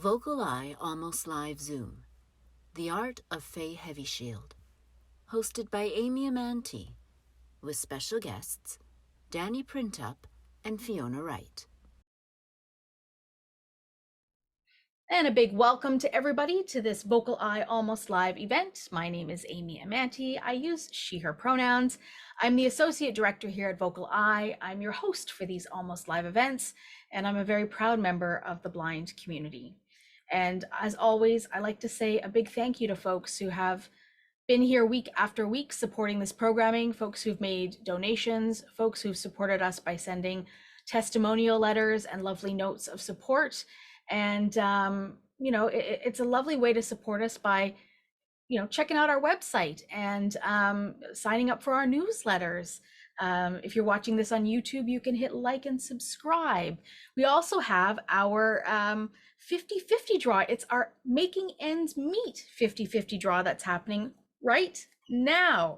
VocalEye Almost Live Zoom, The Art of Faye HeavyShield, hosted by Amantea, with special guests Dani Printup and Fiona Wright. And a big welcome to everybody to this VocalEye Almost Live event. My name is Amantea. I use she, her pronouns. I'm the Associate Director here at VocalEye. I'm your host for these Almost Live events, and I'm a very proud member of the blind community. And as always, I like to say a big thank you to folks who have been here week after week supporting this programming, folks who've made donations, folks who've supported us by sending testimonial letters and lovely notes of support. And, it's a lovely way to support us by, checking out our website and signing up for our newsletters. If you're watching this on YouTube, you can hit like and subscribe. We also have our 50-50 draw. It's our Making Ends Meet 50-50 draw that's happening right now.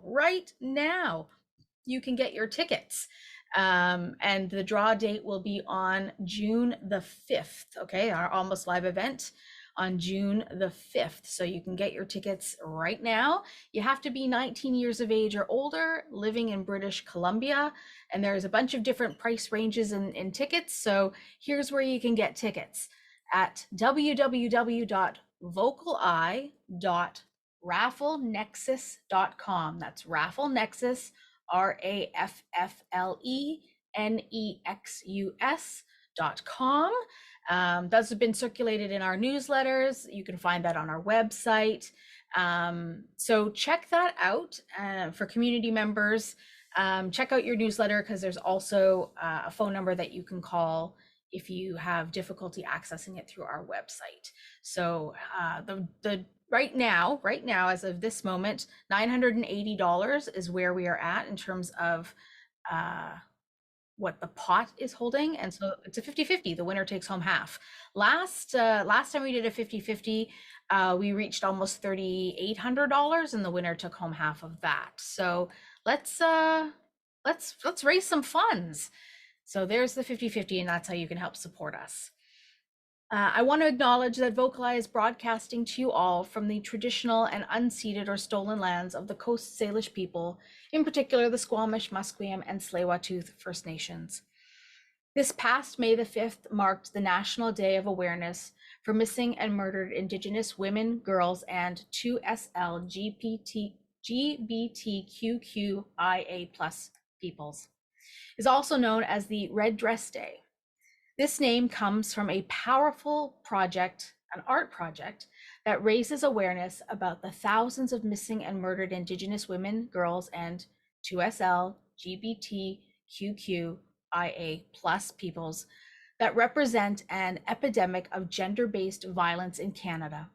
You can get your tickets. And the draw date will be on June the 5th, okay? Our Almost Live event on June the 5th. So you can get your tickets right now. You have to be 19 years of age or older, living in British Columbia, and there's a bunch of different price ranges in tickets. So here's where you can get tickets at www.vocaleye.rafflenexus.com. That's RaffleNexus, RaffleNexus.com. Those have been circulated in our newsletters. You can find that on our website. So check that out for community members. Check out your newsletter because there's also a phone number that you can call if you have difficulty accessing it through our website. So the right now, as of this moment, $980 is where we are at in terms of what the pot is holding. And so it's a 50-50, the winner takes home half. Last time we did a 50-50, we reached almost $3,800 and the winner took home half of that. So let's raise some funds. So there's the 50-50, and that's how you can help support us. I want to acknowledge that VocalEye is broadcasting to you all from the traditional and unceded or stolen lands of the Coast Salish people, in particular the Squamish, Musqueam, and Tsleil-Waututh First Nations. This past May the 5th marked the National Day of Awareness for Missing and Murdered Indigenous Women, Girls, and 2SL GBTQQIA+ peoples. It is also known as the Red Dress Day. This name comes from a powerful project, an art project, that raises awareness about the thousands of missing and murdered Indigenous women, girls, and 2SL GBTQQIA+ peoples that represent an epidemic of gender-based violence in Canada.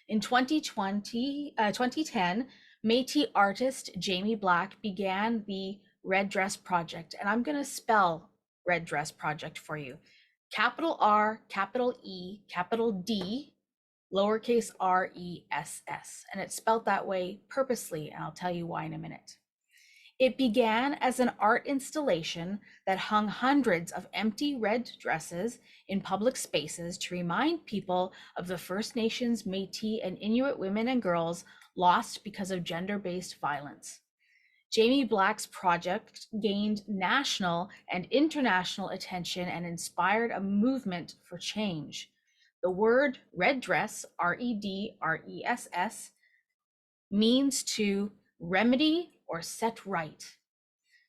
In 2010, Métis artist Jamie Black began the Red Dress Project, and I'm going to spell Red Dress Project for you. Capital R, capital E, capital D, lowercase RESS. And it's spelled that way purposely, and I'll tell you why in a minute. It began as an art installation that hung hundreds of empty red dresses in public spaces to remind people of the First Nations, Métis, and Inuit women and girls lost because of gender-based violence. Jamie Black's project gained national and international attention and inspired a movement for change. The word red dress, REDRESS, means to remedy or set right.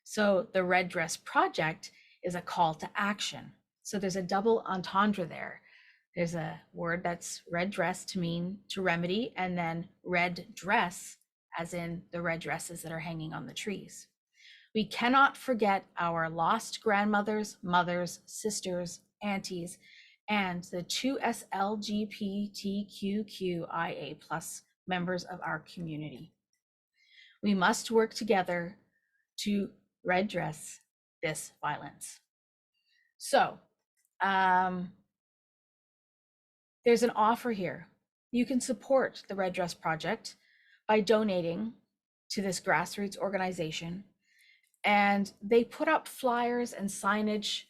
So the Red Dress Project is a call to action. So there's a double entendre there. There's a word that's red dress to mean to remedy, and then red dress as in the red dresses that are hanging on the trees. We cannot forget our lost grandmothers, mothers, sisters, aunties, and the 2SLGBTQQIA+ members of our community. We must work together to red dress this violence. So, there's an offer here. You can support the Red Dress Project by donating to this grassroots organization. And they put up flyers and signage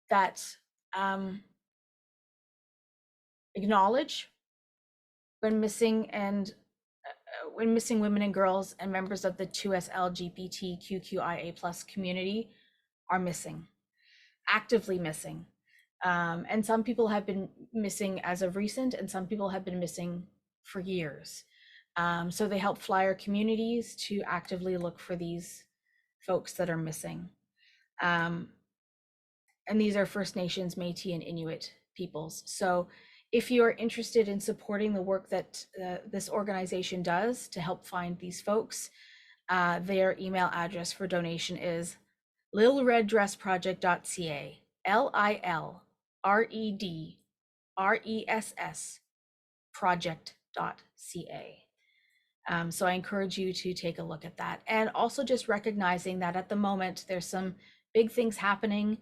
that acknowledge when missing women and girls and members of the 2S LGBTQIA+ community are missing, actively missing. And some people have been missing as of recent, and some people have been missing for years. So they help flyer communities to actively look for these folks that are missing. And these are First Nations, Métis, and Inuit peoples. So if you are interested in supporting the work that this organization does to help find these folks, their email address for donation is lilreddressproject.ca, LILREDRESS project.ca. So I encourage you to take a look at that. And also just recognizing that at the moment, there's some big things happening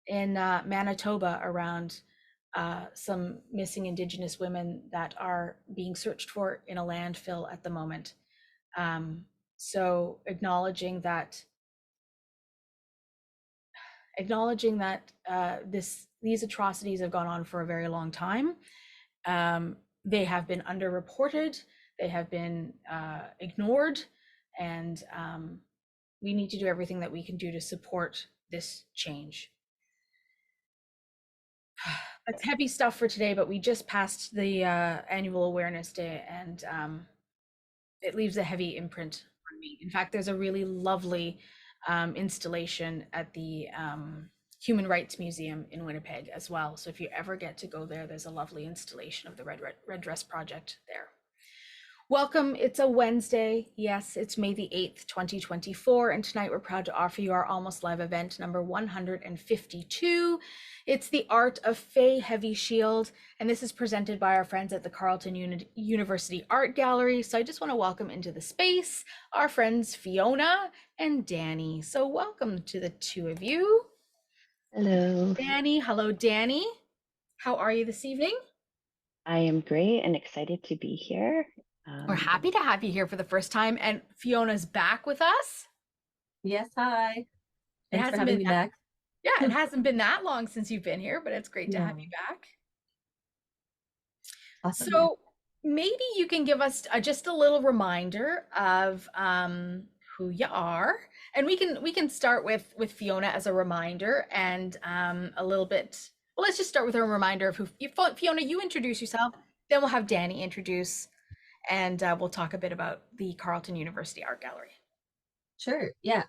in Manitoba around some missing Indigenous women that are being searched for in a landfill at the moment. So acknowledging that these atrocities have gone on for a very long time. They have been underreported, they have been ignored, and we need to do everything that we can do to support this change. That's heavy stuff for today, but we just passed the annual Awareness Day, and it leaves a heavy imprint on me. In fact, there's a really lovely installation at the Human Rights Museum in Winnipeg as well. So if you ever get to go there, there's a lovely installation of the Red Dress Project there. Welcome, it's a Wednesday. Yes, it's May the 8th, 2024, and tonight we're proud to offer you our Almost Live event number 152. It's the Art of Faye HeavyShield, and this is presented by our friends at the Carleton University Art Gallery. So I just want to welcome into the space our friends Fiona and Dani. So welcome to the two of you. Hello. Dani, hello Dani. How are you this evening? I am great and excited to be here. We're happy to have you here for the first time, and Fiona's back with us. Yes, hi. Thanks for having me back. Yeah, it hasn't been that long since you've been here, but it's great to have you back. Awesome. So maybe you can give us just a little reminder of who you are, and we can start with Fiona as a reminder, and a little bit. Well, let's just start with a reminder of who Fiona. You introduce yourself, then we'll have Dani introduce, and we'll talk a bit about the Carleton University Art Gallery. Sure. Yeah.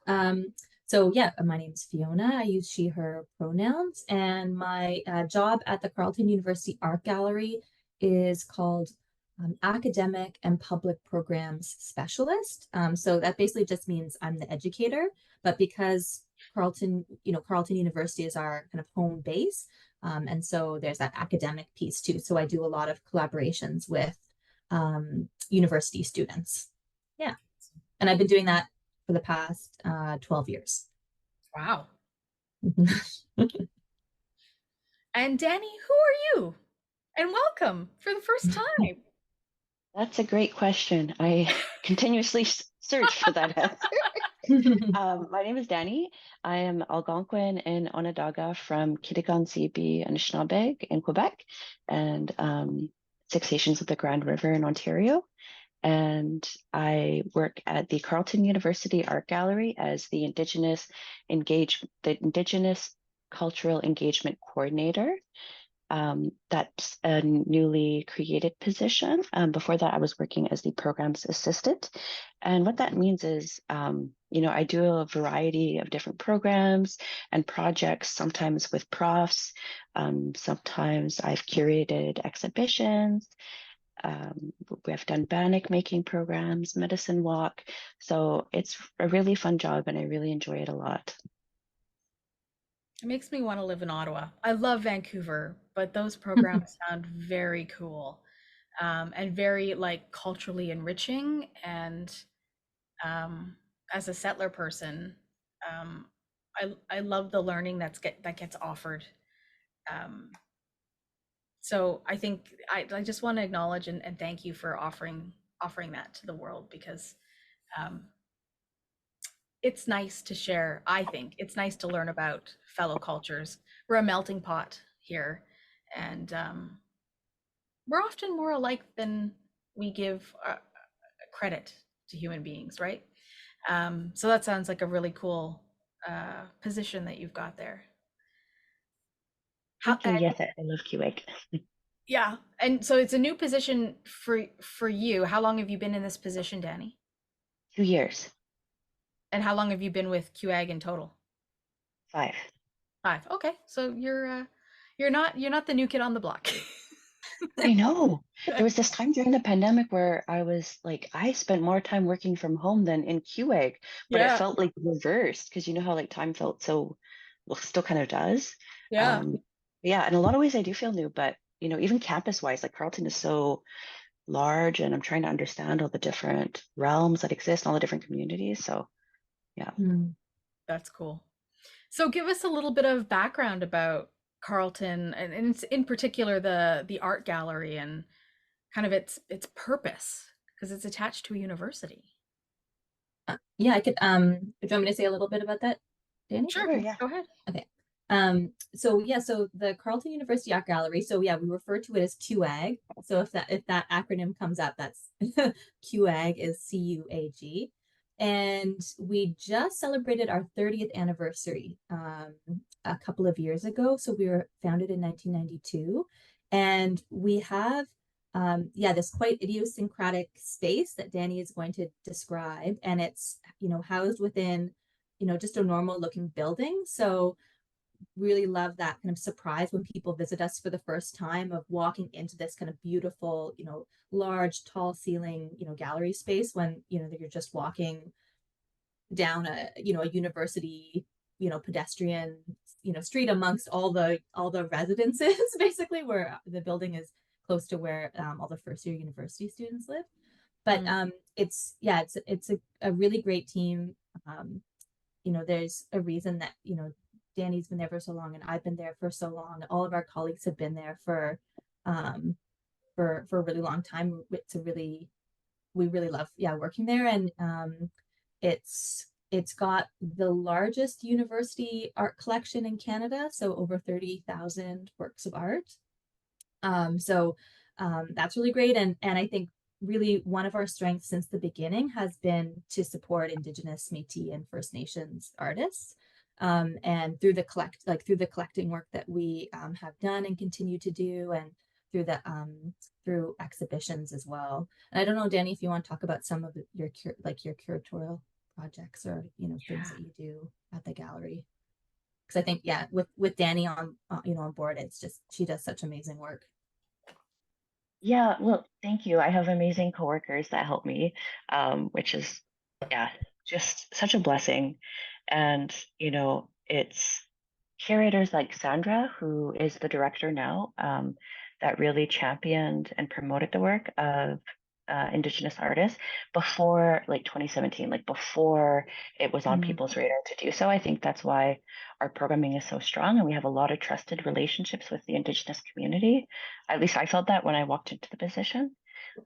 So yeah, my name is Fiona. I use she, her pronouns, and my job at the Carleton University Art Gallery is called Academic and Public Programs Specialist. So that basically just means I'm the educator, but because Carleton University is our kind of home base, and so there's that academic piece too. So I do a lot of collaborations with university students. Yeah. And I've been doing that for the past 12 years. Wow. And Dani, who are you? And welcome for the first time. That's a great question. I continuously search for that answer. My name is Dani. I am Algonquin and Onondaga from Kitigan-Zibi, Anishinaabe in Quebec, and Six Nations of the Grand River in Ontario. And I work at the Carleton University Art Gallery as the Indigenous Cultural Engagement Coordinator. That's a newly created position. Before that, I was working as the Programs Assistant. And what that means is, I do a variety of different programs and projects, sometimes with profs. Sometimes I've curated exhibitions. We have done bannock making programs, medicine walk. So it's a really fun job and I really enjoy it a lot. It makes me want to live in Ottawa. I love Vancouver, but those programs sound very cool, and very culturally enriching. And as a settler person, I love the learning that gets offered. So I think I just want to acknowledge and thank you for offering that to the world, because it's nice to share. I think it's nice to learn about fellow cultures. We're a melting pot here, and we're often more alike than we give credit to human beings, right? So that sounds like a really cool position that you've got there. How, Thank you. Yes, I love QA. yeah, and so it's a new position for you. How long have you been in this position, Dani? 2 years. And how long have you been with QAG in total? 5. 5. Okay, so you're not the new kid on the block. I know. There was this time during the pandemic where I was like, I spent more time working from home than in QA, but it Yeah, felt like reversed because you know how like time felt so, well, still kind of does. yeah. Um, yeah, in a lot of ways I do feel new, but you know, even campus wise, like Carleton is so large and I'm trying to understand all the different realms that exist, all the different communities. So yeah. Mm. That's cool. So give us a little bit of background about Carleton and in particular the art gallery and kind of its purpose because it's attached to a university. Yeah, I could, do you want me to say a little bit about that, Dani? Sure, Sure, yeah. go ahead. Okay. So yeah, so the Carleton University Art Gallery. So yeah, we refer to it as QAG. So if that acronym comes up, that's QAG is CUAG. And we just celebrated our 30th anniversary a couple of years ago. So we were founded in 1992. And we have this quite idiosyncratic space that Dani is going to describe. And it's, housed within, just a normal looking building. So really love that kind of surprise when people visit us for the first time of walking into this kind of beautiful, large, tall ceiling, gallery space when, you're just walking down a university, pedestrian, street amongst all the residences, basically, where the building is close to where all the first year university students live. But it's a really great team. There's a reason that, Dani's been there for so long and I've been there for so long. All of our colleagues have been there for a really long time. We really love working there. And it's got the largest university art collection in Canada, so over 30,000 works of art. That's really great. And I think really one of our strengths since the beginning has been to support Indigenous, Métis, and First Nations artists. And through the collecting work that we have done and continue to do, and through exhibitions as well. And I don't know, Dani, if you want to talk about some of your curatorial projects or things that you do at the gallery, because I think with Dani on board, it's just she does such amazing work. Yeah, well, thank you. I have amazing coworkers that help me, which is, yeah, just such a blessing. And, it's curators like Sandra, who is the director now, that really championed and promoted the work of Indigenous artists before like 2017, like before it was on people's radar to do so. I think that's why our programming is so strong and we have a lot of trusted relationships with the Indigenous community. At least I felt that when I walked into the position.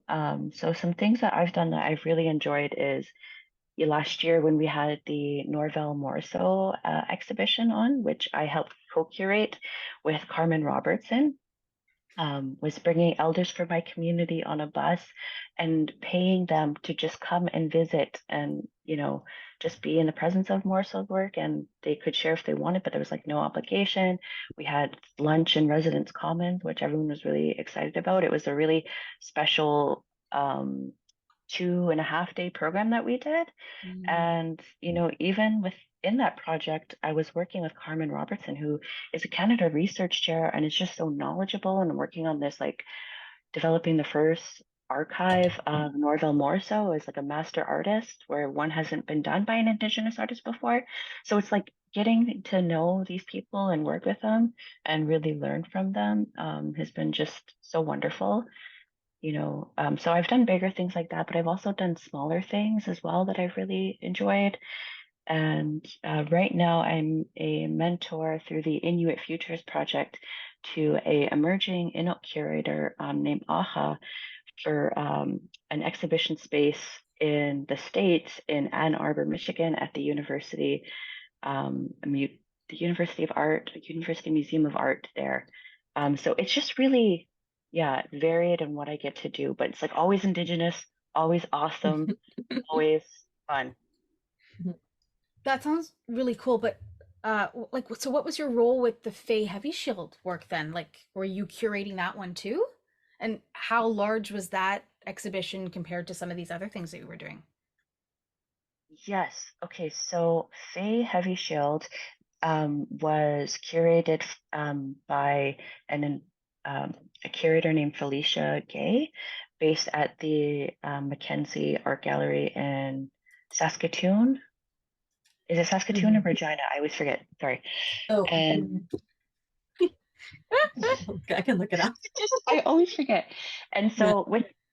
So some things that I've done that I've really enjoyed is last year when we had the Norval Morso exhibition on, which I helped co-curate with Carmen Robertson, was bringing elders from my community on a bus and paying them to just come and visit and, just be in the presence of Morso's work, and they could share if they wanted, but there was like no obligation. We had lunch in Residence Commons, which everyone was really excited about. It was a really special 2.5 day program that we did. And, even within that project, I was working with Carmen Robertson, who is a Canada Research Chair and is just so knowledgeable and working on this, like developing the first archive of Norval Morso as like a master artist, where one hasn't been done by an Indigenous artist before. So it's like getting to know these people and work with them and really learn from them has been just so wonderful. So I've done bigger things like that, but I've also done smaller things as well that I've really enjoyed. And right now I'm a mentor through the Inuit Futures Project to a emerging Inuit curator named Aha for an exhibition space in the States in Ann Arbor, Michigan at the University, the University of Art, University Museum of Art there. So it's just really yeah, varied in what I get to do, but it's like always Indigenous, always awesome, always fun. That sounds really cool, but like, so what was your role with the Faye HeavyShield work then? Like, were you curating that one too? And how large was that exhibition compared to some of these other things that you were doing? Yes. Okay. So Faye Heavy Shield was curated by an a curator named Felicia Gay, based at the Mackenzie Art Gallery in Saskatoon. Is it Saskatoon or Mhm. Regina? I always forget. Sorry. Oh, And I can look it up. I always forget. And Yeah.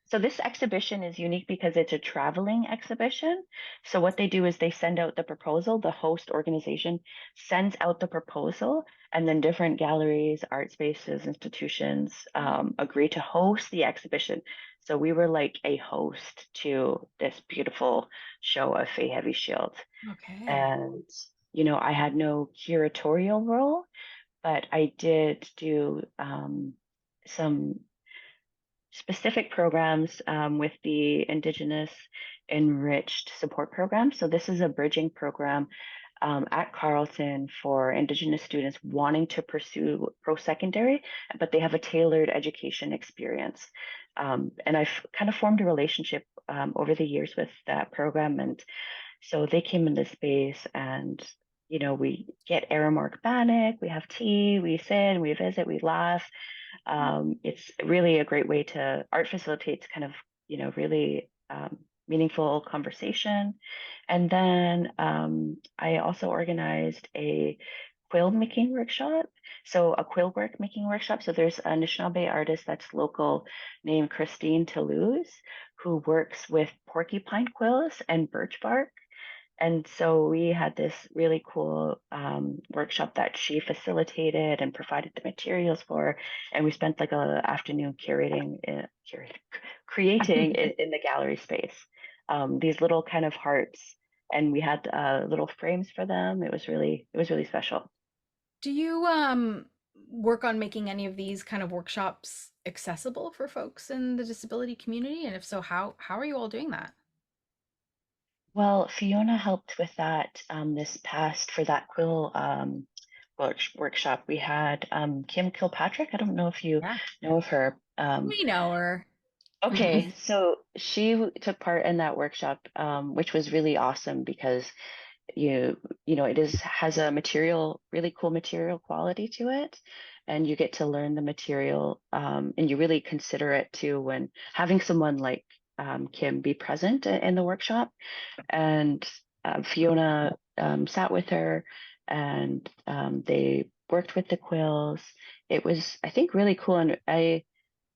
so this exhibition is unique because it's a traveling exhibition. So what they do is they send out the proposal, the host organization sends out the proposal, and then different galleries, art spaces, institutions agree to host the exhibition. So we were like a host to this beautiful show of Faye Heavy Shield. Okay. And, I had no curatorial role, but I did do some specific programs with the Indigenous Enriched Support Program. So this is a bridging program at Carleton for Indigenous students wanting to pursue post-secondary, but they have a tailored education experience. And I've kind of formed a relationship over the years with that program, and so they came into space and we get Aramark Bannock, we have tea, we sit, we visit, we laugh. It's really a great way to art facilitates kind of, really meaningful conversation. And then I also organized a quill making workshop. So a quill work making workshop. So there's a Anishinaabe artist that's local named Christine Toulouse who works with porcupine quills and birch bark. And so we had this really cool workshop that she facilitated and provided the materials for, and we spent like a afternoon creating in the gallery space. These little kind of hearts, and we had little frames for them. It was really special. Do you work on making any of these kind of workshops accessible for folks in the disability community? And if so, how are you all doing that? Well, Fiona helped with that this past for that quill workshop. We had Kim Kilpatrick. I don't know if you Yeah. know of her. We know her. Okay, so she took part in that workshop, which was really awesome because it has a really cool material quality to it, and you get to learn the material, and you really consider it too when having someone like Kim be present in the workshop. And Fiona sat with her, and they worked with the quills. It was, I think, really cool, and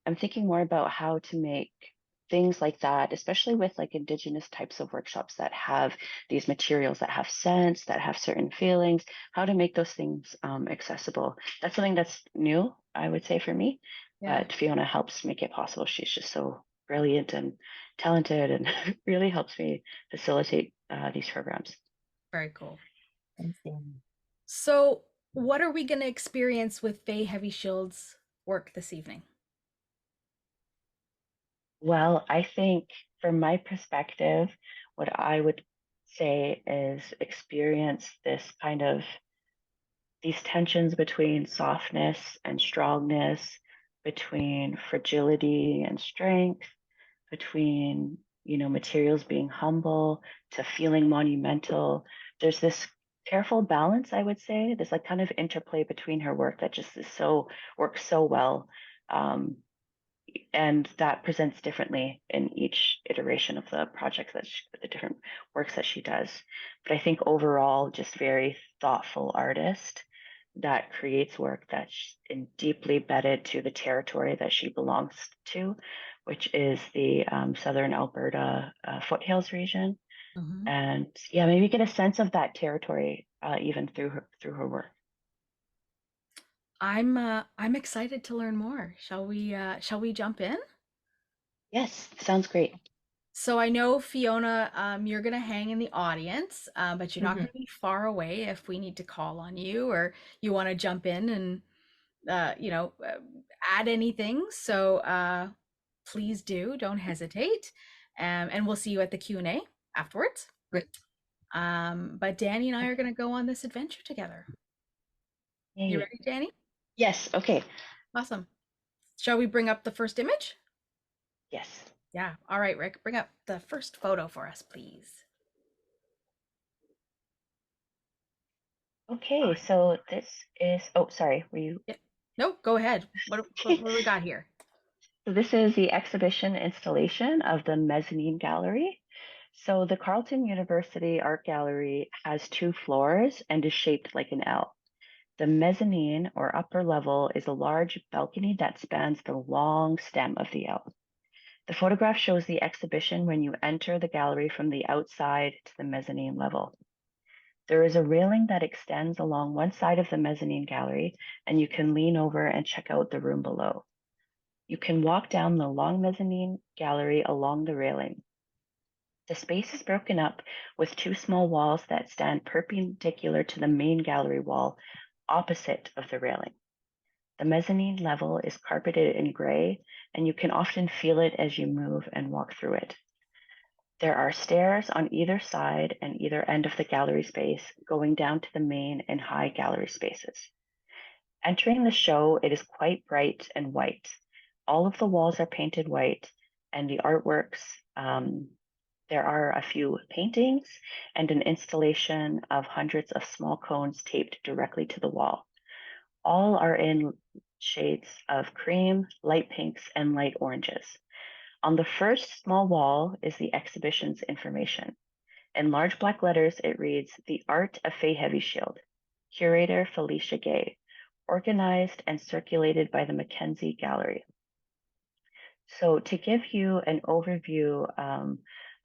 I'm thinking more about how to make things like that, especially with like Indigenous types of workshops that have these materials that have sense, that have certain feelings, how to make those things accessible. That's something that's new, I would say, for me. Yeah. But Fiona helps make it possible. She's just so brilliant and talented and really helps me facilitate these programs. Very cool. Thanks, Dan. So, what are we going to experience with Faye Heavy Shield's work this evening? Well, I think from my perspective, what I would say is experience this kind of these tensions between softness and strongness, between fragility and strength, between, materials being humble to feeling monumental. There's this careful balance, I would say, this like kind of interplay between her work that just works so well. Um, and that presents differently in each iteration of the projects the different works that she does. But I think overall, just very thoughtful artist that creates work that's deeply bedded to the territory that she belongs to, which is the southern Alberta foothills region. Mhm. And yeah, maybe get a sense of that territory even through her work. I'm excited to learn more. Shall we jump in? Yes, sounds great. So I know Fiona, you're gonna hang in the audience, but you're not Mhm. gonna be far away if we need to call on you or you want to jump in and add anything. So please do, don't hesitate. And we'll see you at the Q&A afterwards. Great. But Dani and I are going to go on this adventure together. Yay. You ready, Dani? Yes. Okay. Awesome. Shall we bring up the first image? Yes. Yeah. All right, Rick, bring up the first photo for us, please. Okay. So this is, oh, sorry. Were you? Yeah. No, go ahead. What do we got here? So this is the exhibition installation of the Mezzanine Gallery. So the Carleton University Art Gallery has 2 floors and is shaped like an L. The mezzanine, or upper level, is a large balcony that spans the long stem of the L. The photograph shows the exhibition when you enter the gallery from the outside to the mezzanine level. There is a railing that extends along one side of the mezzanine gallery, and you can lean over and check out the room below. You can walk down the long mezzanine gallery along the railing. The space is broken up with 2 small walls that stand perpendicular to the main gallery wall opposite of the railing. The mezzanine level is carpeted in gray, and you can often feel it as you move and walk through it. There are stairs on either side and either end of the gallery space going down to the main and high gallery spaces. Entering the show, it is quite bright and white. All of the walls are painted white, and the artworks, there are a few paintings and an installation of hundreds of small cones taped directly to the wall. All are in shades of cream, light pinks, and light oranges. On the first small wall is the exhibition's information. In large black letters, it reads, "The Art of Faye HeavyShield, Curator Felicia Gay, organized and circulated by the Mackenzie Gallery." So to give you an overview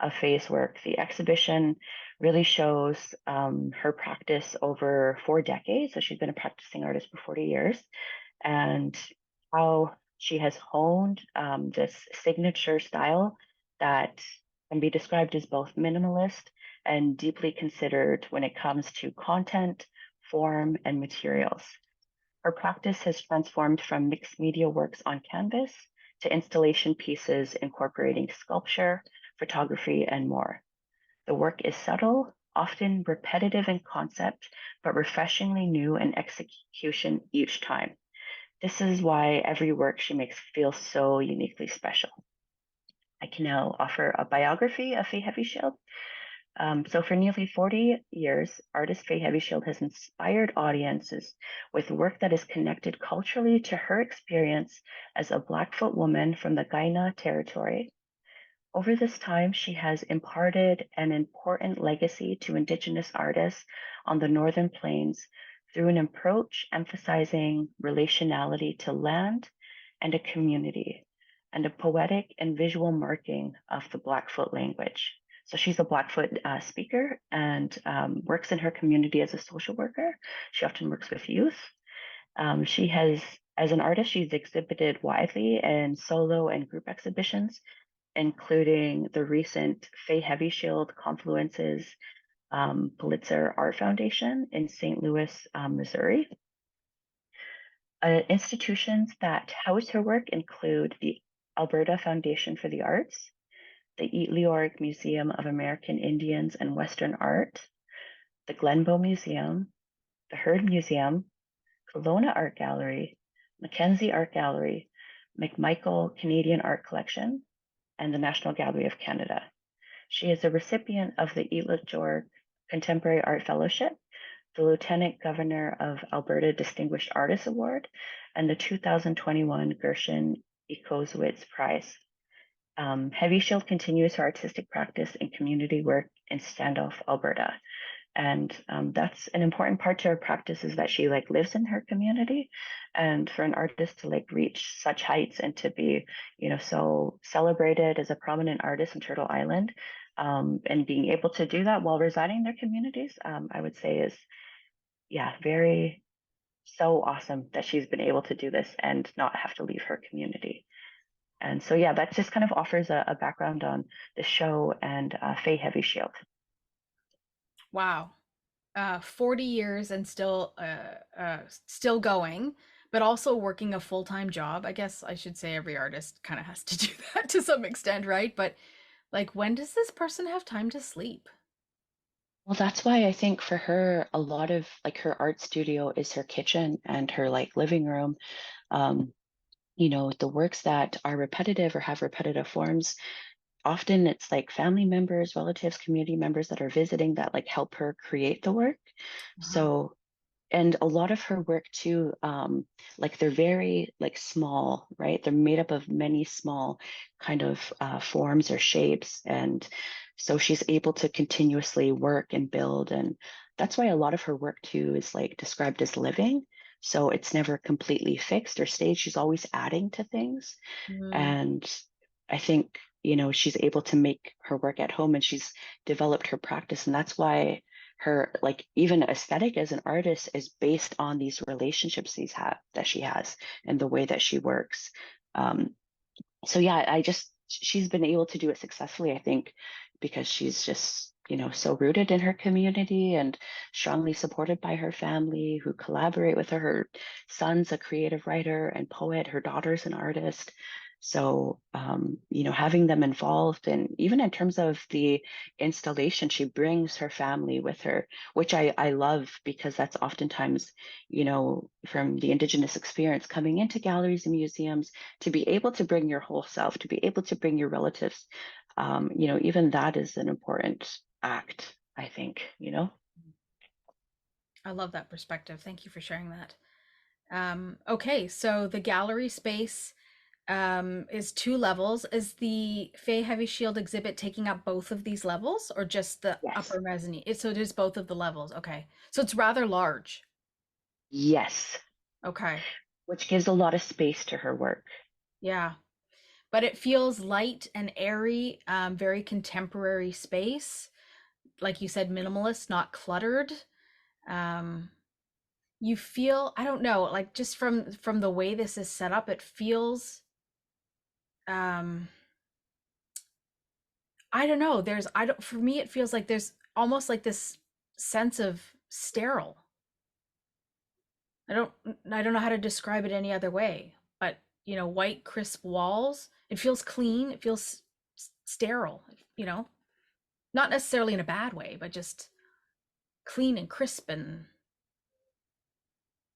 of Faye's work, the exhibition really shows her practice over 4 decades. So she's been a practicing artist for 40 years, and how she has honed this signature style that can be described as both minimalist and deeply considered when it comes to content, form, and materials. Her practice has transformed from mixed media works on canvas to installation pieces incorporating sculpture, photography, and more. The work is subtle, often repetitive in concept, but refreshingly new in execution each time. This is why every work she makes feels so uniquely special. I can now offer a biography of Faye HeavyShield. So for nearly 40 years, artist Faye HeavyShield has inspired audiences with work that is connected culturally to her experience as a Blackfoot woman from the Kainai territory. Over this time, she has imparted an important legacy to Indigenous artists on the Northern Plains through an approach emphasizing relationality to land and a community, and a poetic and visual marking of the Blackfoot language. So she's a Blackfoot speaker and works in her community as a social worker. She often works with youth. She has, as an artist, she's exhibited widely in solo and group exhibitions, including the recent Faye HeavyShield Confluences Pulitzer Art Foundation in St. Louis, Missouri. Institutions that house her work include the Alberta Foundation for the Arts, the Leorg Museum of American Indians and Western Art, the Glenbow Museum, the Heard Museum, Kelowna Art Gallery, Mackenzie Art Gallery, McMichael Canadian Art Collection, and the National Gallery of Canada. She is a recipient of the Leorg Contemporary Art Fellowship, the Lieutenant Governor of Alberta Distinguished Artist Award, and the 2021 Gershon Ekozowitz Prize. HeavyShield continues her artistic practice and community work in Standoff, Alberta. And that's an important part to her practice, is that she lives in her community. And for an artist to reach such heights and to be, so celebrated as a prominent artist in Turtle Island, and being able to do that while residing in their communities, I would say is, very, so awesome that she's been able to do this and not have to leave her community. And so, that just kind of offers a background on the show and Faye HeavyShield. Wow. 40 years and still going, but also working a full-time job. I guess I should say every artist kind of has to do that to some extent, right? But like, when does this person have time to sleep? Well, that's why I think for her, a lot of like her art studio is her kitchen and her like living room. Um, the works that are repetitive or have repetitive forms, often it's like family members, relatives, community members that are visiting that like help her create the work. Uh-huh. So, and a lot of her work too, like they're very like small, right? They're made up of many small kind of forms or shapes. And so she's able to continuously work and build. And that's why a lot of her work too is like described as living. So it's never completely fixed or staged. She's always adding to things. Mm, And I think, she's able to make her work at home and she's developed her practice. And that's why her like even aesthetic as an artist is based on these relationships that she has and the way that she works. So yeah, she's been able to do it successfully, I think, because she's just, so rooted in her community and strongly supported by her family who collaborate with her. Her son's a creative writer and poet, her daughter's an artist. So, having them involved, and even in terms of the installation, she brings her family with her, which I love because that's oftentimes, from the Indigenous experience coming into galleries and museums, to be able to bring your whole self, to be able to bring your relatives, even that is an important act, I think. I love that perspective. Thank you for sharing that. Okay, so the gallery space is 2 levels. Is the Faye Heavy Shield exhibit taking up both of these levels or just the Yes. upper mezzanine? So it is both of the levels. Okay. So it's rather large. Yes. Okay. Which gives a lot of space to her work. Yeah. But it feels light and airy, very contemporary space. Like you said, minimalist, not cluttered. Um, you feel, I don't know, like just from the way this is set up, it feels um I don't know. I don't, for me, it feels like there's almost like this sense of sterile. I don't, I don't know how to describe it any other way, but white, crisp walls. It feels clean. It feels sterile, not necessarily in a bad way, but just clean and crisp and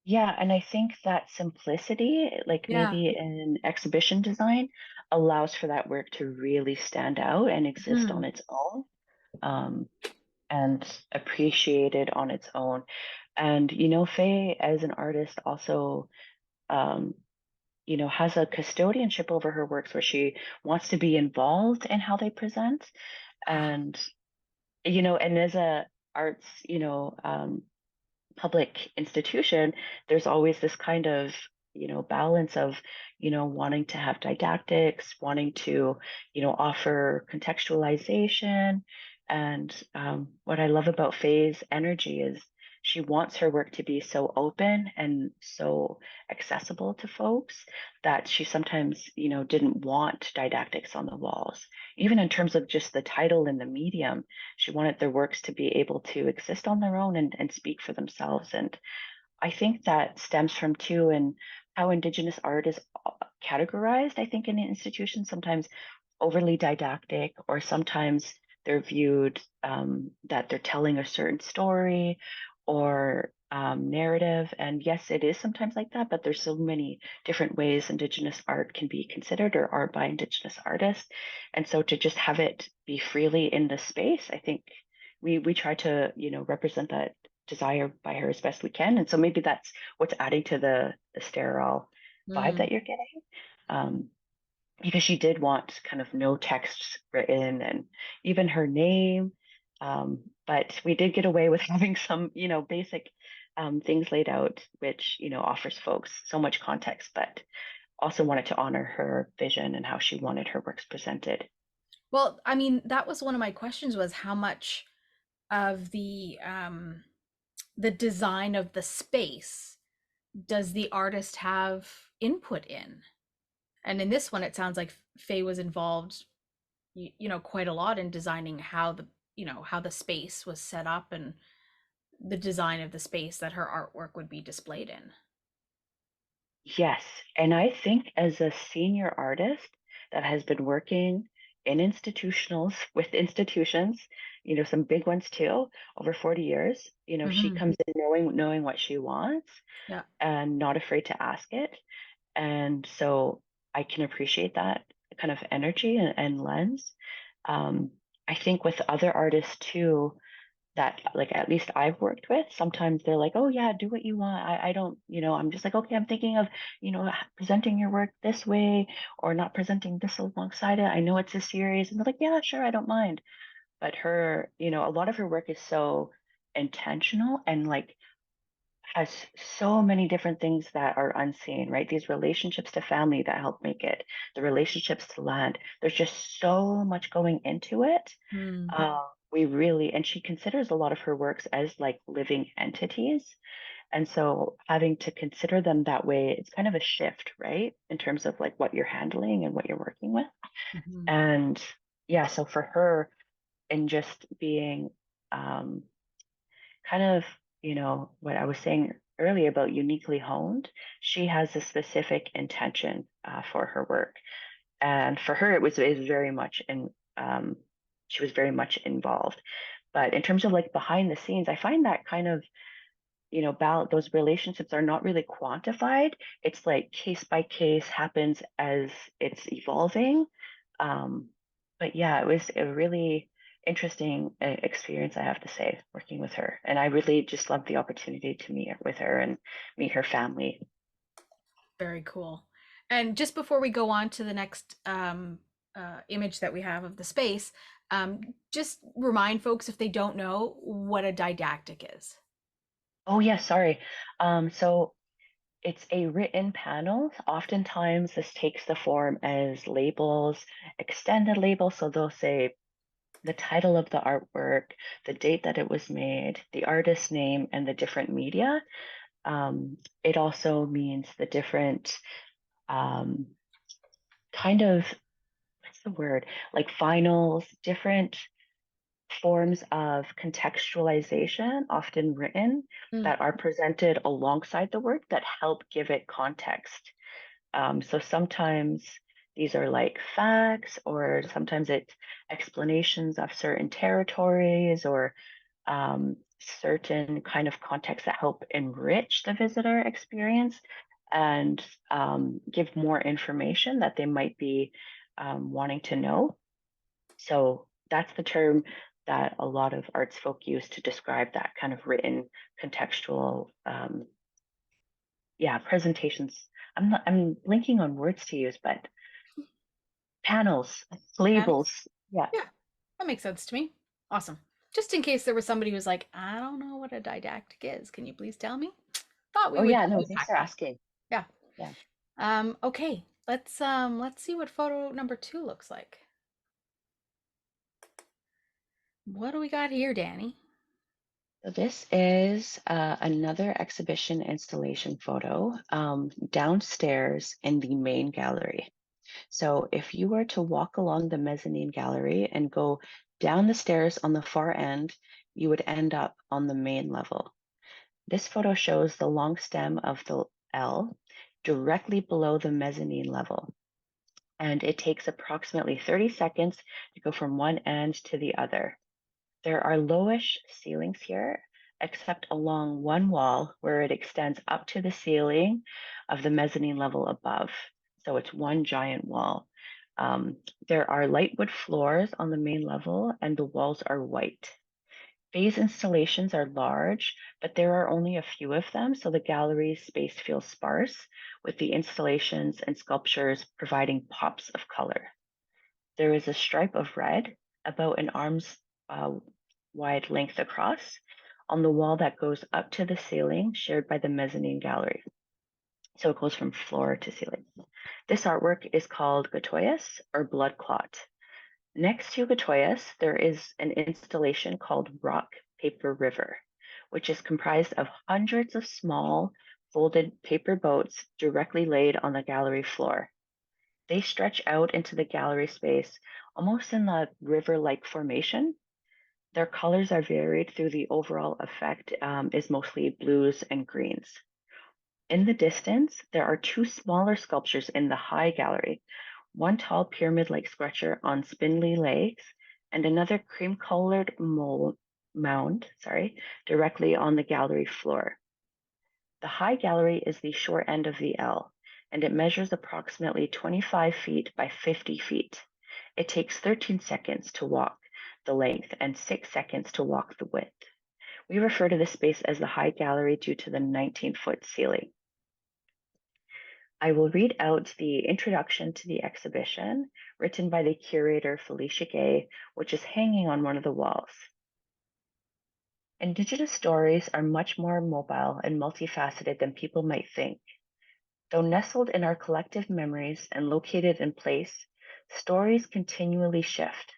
Yeah, and I think that simplicity, like yeah. maybe in exhibition design, allows for that work to really stand out and exist on Mhm. its own, um, and appreciated on its own. And Faye as an artist also um, has a custodianship over her works where she wants to be involved in how they present. And, and as a arts, public institution, there's always this kind of, balance of, wanting to have didactics, wanting to, offer contextualization. And what I love about Faye's energy is she wants her work to be so open and so accessible to folks that she sometimes, didn't want didactics on the walls. Even in terms of just the title and the medium, she wanted their works to be able to exist on their own and speak for themselves. And I think that stems from too and how Indigenous art is categorized, I think, in the institution, sometimes overly didactic, or sometimes they're viewed that they're telling a certain story or narrative. And yes, it is sometimes like that, but there's so many different ways Indigenous art can be considered or art by Indigenous artists. And so to just have it be freely in the space, I think we try to, represent that desire by her as best we can. And so maybe that's what's adding to the sterile vibe Mm. that you're getting. Um, because she did want kind of no text written and even her name. But we did get away with having some, basic things laid out, which, offers folks so much context, but also wanted to honor her vision and how she wanted her works presented. Well, I mean, that was one of my questions, was how much of the design of the space does the artist have input in? And in this one, it sounds like Faye was involved, quite a lot in designing how how the space was set up and the design of the space that her artwork would be displayed in. Yes. And I think as a senior artist that has been working in institutionals with institutions, some big ones too, over 40 years, she Hmm. comes in knowing what she wants Yeah. and not afraid to ask it. And so I can appreciate that kind of energy and lens. Um, I think with other artists too, that like at least I've worked with, sometimes they're like, oh yeah, do what you want. I don't, I'm just like, okay, I'm thinking of, presenting your work this way or not presenting this alongside it. I know it's a series. And they're like, yeah, sure, I don't mind. But her, a lot of her work is so intentional and like has so many different things that are unseen, right? These relationships to family that help make it, the relationships to land. There's just so much going into it. Mm. We really, and she considers a lot of her works as like living entities. And so having to consider them that way, it's kind of a shift, right? In terms of like what you're handling and what you're working with. Hmm. And yeah, so for her, in just being um, kind of, what I was saying earlier about uniquely honed, she has a specific intention for her work. And for her, it was very much she was very much involved. But in terms of like behind the scenes, I find that kind of, those relationships are not really quantified. It's like case by case happens as it's evolving. Um, but yeah, it was a really interesting experience, I have to say, working with her. And I really just loved the opportunity to meet with her and meet her family. Very cool. And just before we go on to the next image that we have of the space, just remind folks if they don't know what a didactic is. Oh yeah, sorry. So it's a written panel. Oftentimes, this takes the form as labels, extended labels. So they'll say the title of the artwork, the date that it was made, the artist's name, and the different media. It also means the different um, kind of, what's the word, like finals, different forms of contextualization, often written, Mm. that are presented alongside the work that help give it context. So sometimes these are like facts, or sometimes it's explanations of certain territories or certain kind of contexts that help enrich the visitor experience and give more information that they might be wanting to know. So that's the term that a lot of arts folk use to describe that kind of written contextual presentations. I'm blinking on words to use, but panels, Panels? labels. Yeah. Yeah, that makes sense to me. Awesome. Just in case there was somebody who's like, I don't know what a didactic is. Can you please tell me? Thought we Oh would yeah, no, thanks unpack for that. asking. Yeah. Yeah. Okay. Let's see what photo number 2 looks like. What do we got here, Dani? So this is another exhibition installation photo downstairs in the main gallery. So if you were to walk along the mezzanine gallery and go down the stairs on the far end, you would end up on the main level. This photo shows the long stem of the L directly below the mezzanine level, and it takes approximately 30 seconds to go from one end to the other. There are lowish ceilings here, except along one wall where it extends up to the ceiling of the mezzanine level above. So it's one giant wall. There are light wood floors on the main level, and the walls are white. These installations are large, but there are only a few of them, so the gallery's space feels sparse, with the installations and sculptures providing pops of color. There is a stripe of red, about an arm's uh, wide length across, on the wall that goes up to the ceiling, shared by the mezzanine gallery. So it goes from floor to ceiling. This artwork is called Gatoyas, or Blood Clot. Next to Gatoyas, there is an installation called Rock Paper River, which is comprised of hundreds of small folded paper boats directly laid on the gallery floor. They stretch out into the gallery space almost in a river-like formation. Their colors are varied through the overall effect is mostly blues and greens. In the distance, there are two smaller sculptures in the high gallery, one tall pyramid-like structure on spindly legs, and another cream-colored mound, directly on the gallery floor. The high gallery is the short end of the L, and it measures approximately 25 feet by 50 feet. It takes 13 seconds to walk the length and 6 seconds to walk the width. We refer to this space as the high gallery due to the 19-foot ceiling. I will read out the introduction to the exhibition written by the curator Felicia Gay, which is hanging on one of the walls. Indigenous stories are much more mobile and multifaceted than people might think. Though nestled in our collective memories and located in place, stories continually shift.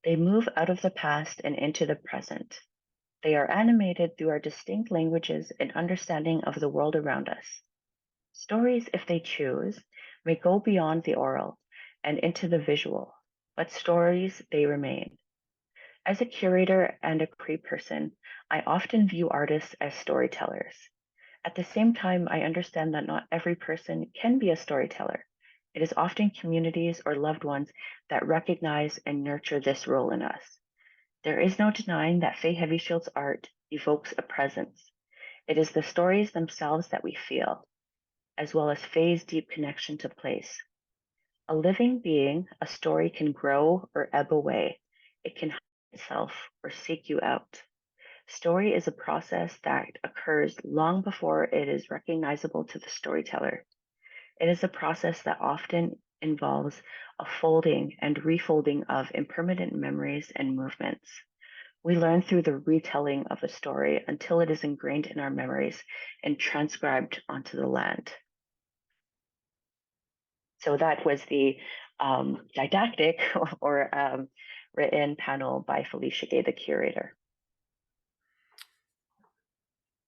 They move out of the past and into the present. They are animated through our distinct languages and understanding of the world around us. Stories, if they choose, may go beyond the oral and into the visual, but stories, they remain. As a curator and a Cree person, I often view artists as storytellers. At the same time, I understand that not every person can be a storyteller. It is often communities or loved ones that recognize and nurture this role in us. There is no denying that Faye HeavyShield's art evokes a presence. It is the stories themselves that we feel, as well as Faye's deep connection to place. A living being, a story can grow or ebb away. It can hide itself or seek you out. Story is a process that occurs long before it is recognizable to the storyteller. It is a process that often involves a folding and refolding of impermanent memories and movements. We learn through the retelling of a story until it is ingrained in our memories and transcribed onto the land. So that was the didactic or written panel by Felicia Gay, the curator.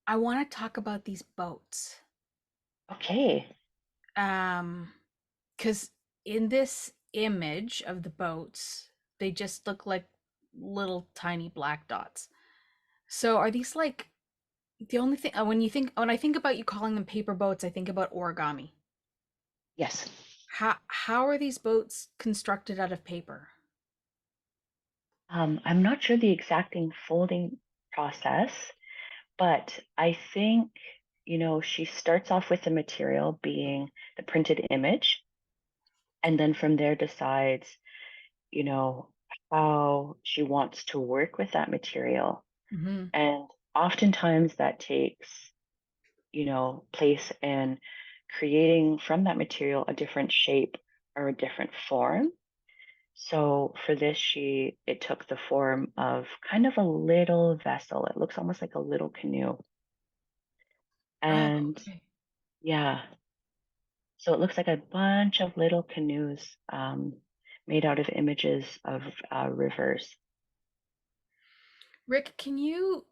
I want to talk about these boats. Okay. Because in this image of the boats, they just look like little tiny black dots. So are these like the only thing when I think about you calling them paper boats, I think about origami. Yes. How are these boats constructed out of paper? I'm not sure the exacting folding process, but I think, she starts off with the material being the printed image, and then from there decides, you know, how she wants to work with that material. Mm-hmm. And oftentimes that takes, place in creating from that material a different shape or a different form. So for this, it took the form of kind of a little vessel. It looks almost like a little canoe. Oh, And okay. yeah, so it looks like a bunch of little canoes made out of images of rivers. Rick, can you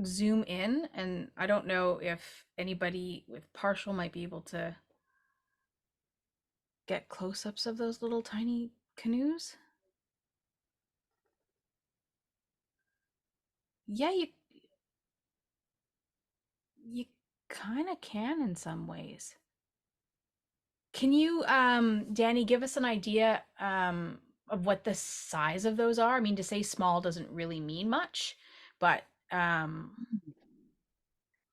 zoom in? And I don't know if anybody with partial might be able to get close-ups of those little tiny canoes. Yeah, you kind of can in some ways. Can you, Dani, give us an idea of what the size of those are? I mean, to say small doesn't really mean much, but I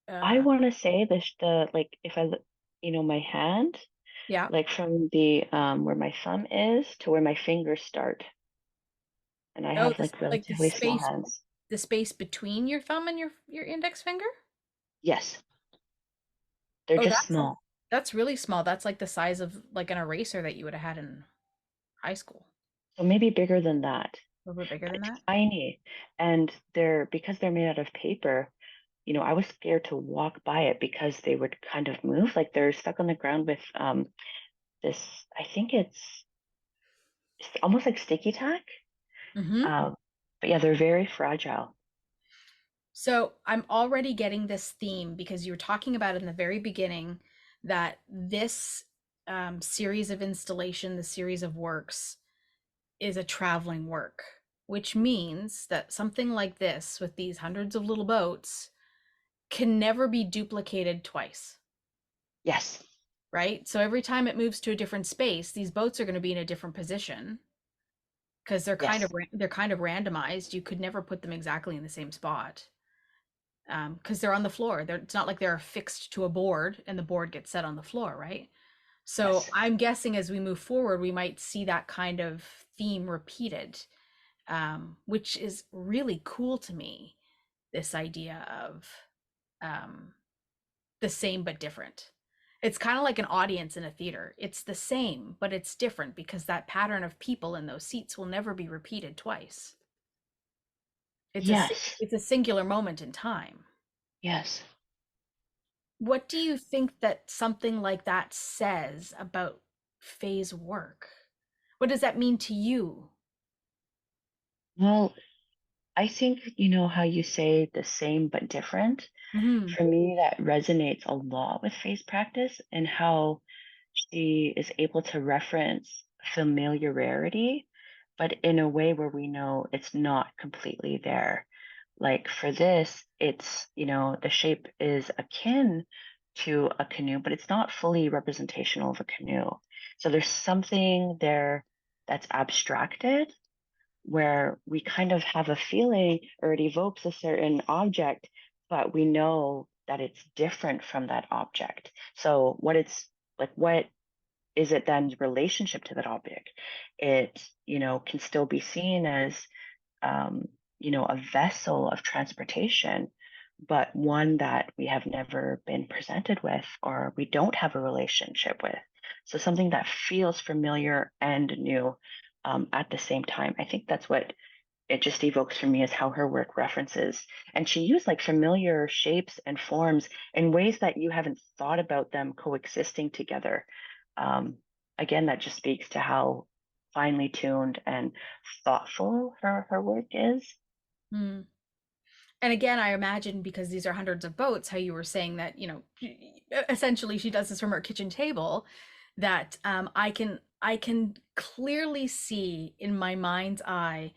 uh, want to say the like if I look, my hand, yeah. like from the where my thumb is to where my fingers start, and I Oh, have this like like relatively small hands. the space between your thumb and your index finger? Yes, they're Oh, just small. that's really small. That's like the size of like an eraser that you would have had in high school. So maybe bigger than that, A little bit bigger but than that. tiny. And because they're made out of paper, I was scared to walk by it because they would kind of move. Like they're stuck on the ground with this, I think it's almost like sticky tack. Mm-hmm. Um, but yeah, they're very fragile. So I'm already getting this theme because you were talking about in the very beginning that this series of installation, the series of works, is a traveling work, which means that something like this with these hundreds of little boats can never be duplicated twice, Yes. right? So every time it moves to a different space, these boats are going to be in a different position because Yes. they're kind of randomized. You could never put them exactly in the same spot because they're on the floor. It's not like they're fixed to a board and the board gets set on the floor, right? So Yes. I'm guessing as we move forward, we might see that kind of theme repeated, which is really cool to me. This idea of um, the same but different. It's kind of like an audience in a theater. It's the same, but it's different because that pattern of people in those seats will never be repeated twice. Yes. It's a singular moment in time. Yes. What do you think that something like that says about Faye's work? What does that mean to you? Well, I think, how you say the same but different. Hmm. For me, that resonates a lot with Faye's practice and how she is able to reference familiarity, but in a way where we know it's not completely there. Like for this, it's, the shape is akin to a canoe, but it's not fully representational of a canoe. So there's something there that's abstracted where we kind of have a feeling or it evokes a certain object, but we know that it's different from that object. So what is it then's relationship to that object? It, can still be seen as, um, a vessel of transportation, but one that we have never been presented with or we don't have a relationship with. So something that feels familiar and new at the same time. I think that's what it just evokes for me is how her work references. And she used like familiar shapes and forms in ways that you haven't thought about them coexisting together. Um, Again, that just speaks to how finely tuned and thoughtful her work is. Hmm. And again, I imagine because these are hundreds of boats, how you were saying that, essentially she does this from her kitchen table, that I can clearly see in my mind's eye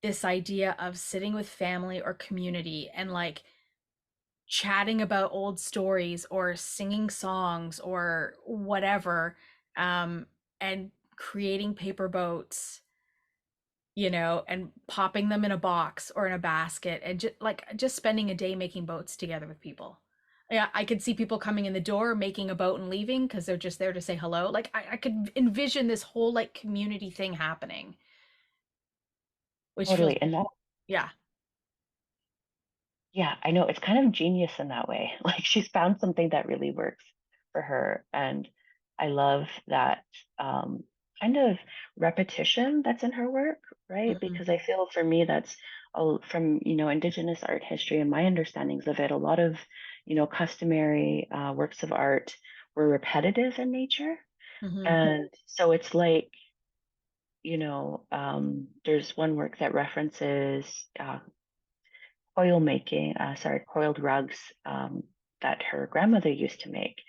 this idea of sitting with family or community and like chatting about old stories or singing songs or whatever, um, and creating paper boats, and popping them in a box or in a basket and just spending a day making boats together with people. Yeah, I could see people coming in the door, making a boat and leaving because they're just there to say hello. Like I could envision this whole like community thing happening, which feels, Totally. And that, yeah. yeah, I know it's kind of genius in that way. Like she's found something that really works for her. And I love that um, kind of repetition that's in her work, right? Mhm. Because I feel for me that's from, Indigenous art history and my understandings of it, a lot of, customary works of art were repetitive in nature. Mhm. And so it's like, there's one work that references coiled rugs that her grandmother used to make.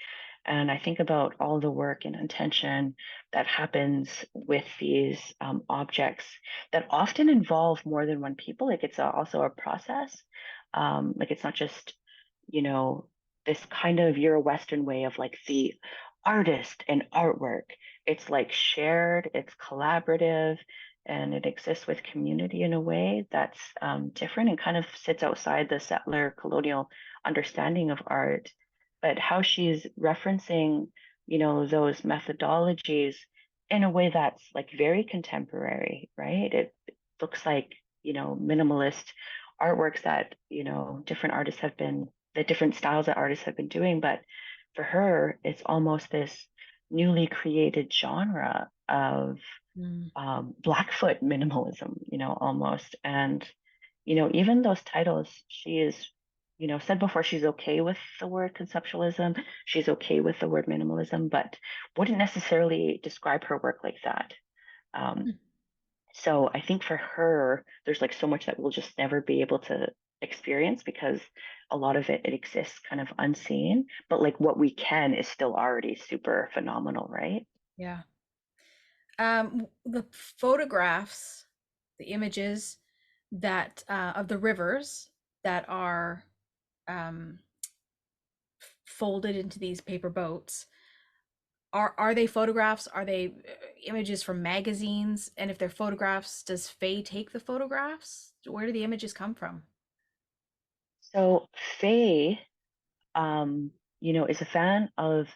And I think about all the work and intention that happens with these objects that often involve more than one people. Like it's also a process. Like it's not just, you know, this kind of Euro-Western way of like the artist and artwork. It's like shared, it's collaborative, and it exists with community in a way that's different and kind of sits outside the settler colonial understanding of art. But how she's referencing, those methodologies in a way that's like very contemporary, right? It looks like, minimalist artworks that, different artists have been, the different styles that artists have been doing. But for her, it's almost this newly created genre of Mm. Blackfoot minimalism, almost. And, even those titles, she is, said before she's okay with the word conceptualism, she's okay with the word minimalism, but wouldn't necessarily describe her work like that. Um, so I think for her, there's like so much that we'll just never be able to experience because a lot of it exists kind of unseen, but like what we can is still already super phenomenal, right? Yeah. The photographs, the images that of the rivers that are um, folded into these paper boats, are they photographs? Are they images from magazines? And if they're photographs, does Faye take the photographs? Where do the images come from? So Faye, is a fan of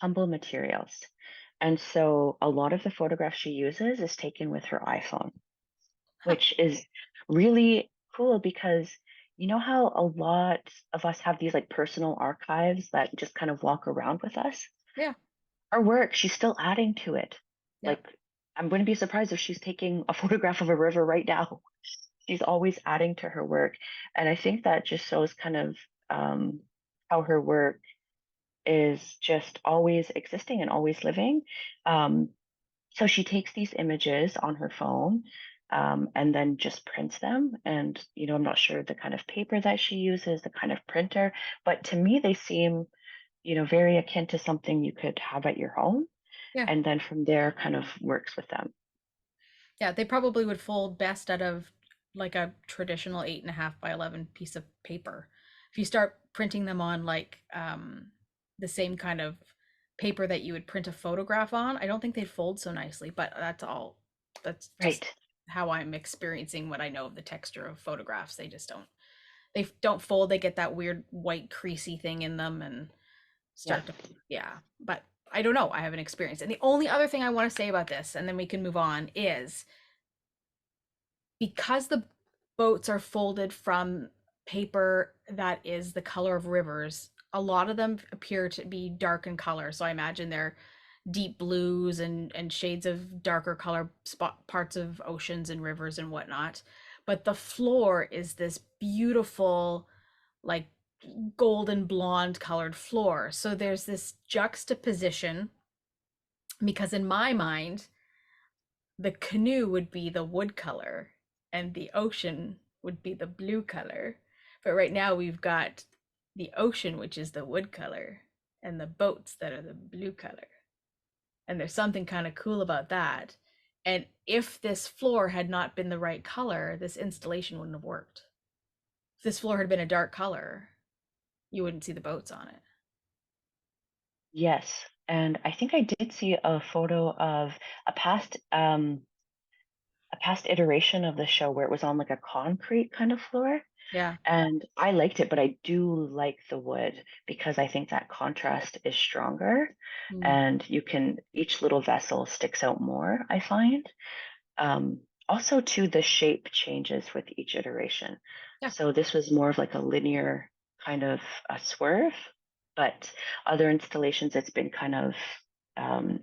humble materials. And so a lot of the photographs she uses is taken with her iPhone, Huh. which is really cool because you know how a lot of us have these like personal archives that just kind of walk around with us? Yeah. Her work, she's still adding to it. Yeah. Like, I'm going to be surprised if she's taking a photograph of a river right now. She's always adding to her work. And I think that just shows kind of how her work is just always existing and always living. Um, so she takes these images on her phone and then just prints them. And, I'm not sure the kind of paper that she uses, the kind of printer, but to me, they seem, very akin to something you could have at your home. Yeah. And then from there, kind of works with them. Yeah. They probably would fold best out of like a traditional 8.5 by 11 piece of paper. If you start printing them on like the same kind of paper that you would print a photograph on, I don't think they'd fold so nicely, but that's just Right. how I'm experiencing what I know of the texture of photographs. They don't fold, they get that weird white creasy thing in them and Yeah. start to, yeah, but I don't know, I haven't experienced. And the only other thing I want to say about this, and then we can move on, is because the boats are folded from paper that is the color of rivers, a lot of them appear to be dark in color. So I imagine they're deep blues and shades of darker color spot parts of oceans and rivers and whatnot. But the floor is this beautiful, like golden blonde colored floor. So there's this juxtaposition because in my mind, the canoe would be the wood color and the ocean would be the blue color. But right now we've got the ocean, which is the wood color, and the boats that are the blue color. And there's something kind of cool about that. And if this floor had not been the right color, this installation wouldn't have worked. If this floor had been a dark color, you wouldn't see the boats on it. Yes. And I think I did see a photo of a past iteration of the show where it was on like a concrete kind of floor. Yeah. And I liked it, but I do like the wood because I think that contrast is stronger Mm. and each little vessel sticks out more, I find. Also, too, the shape changes with each iteration. Yeah. So this was more of like a linear kind of a swerve, but other installations, it's been kind of, um,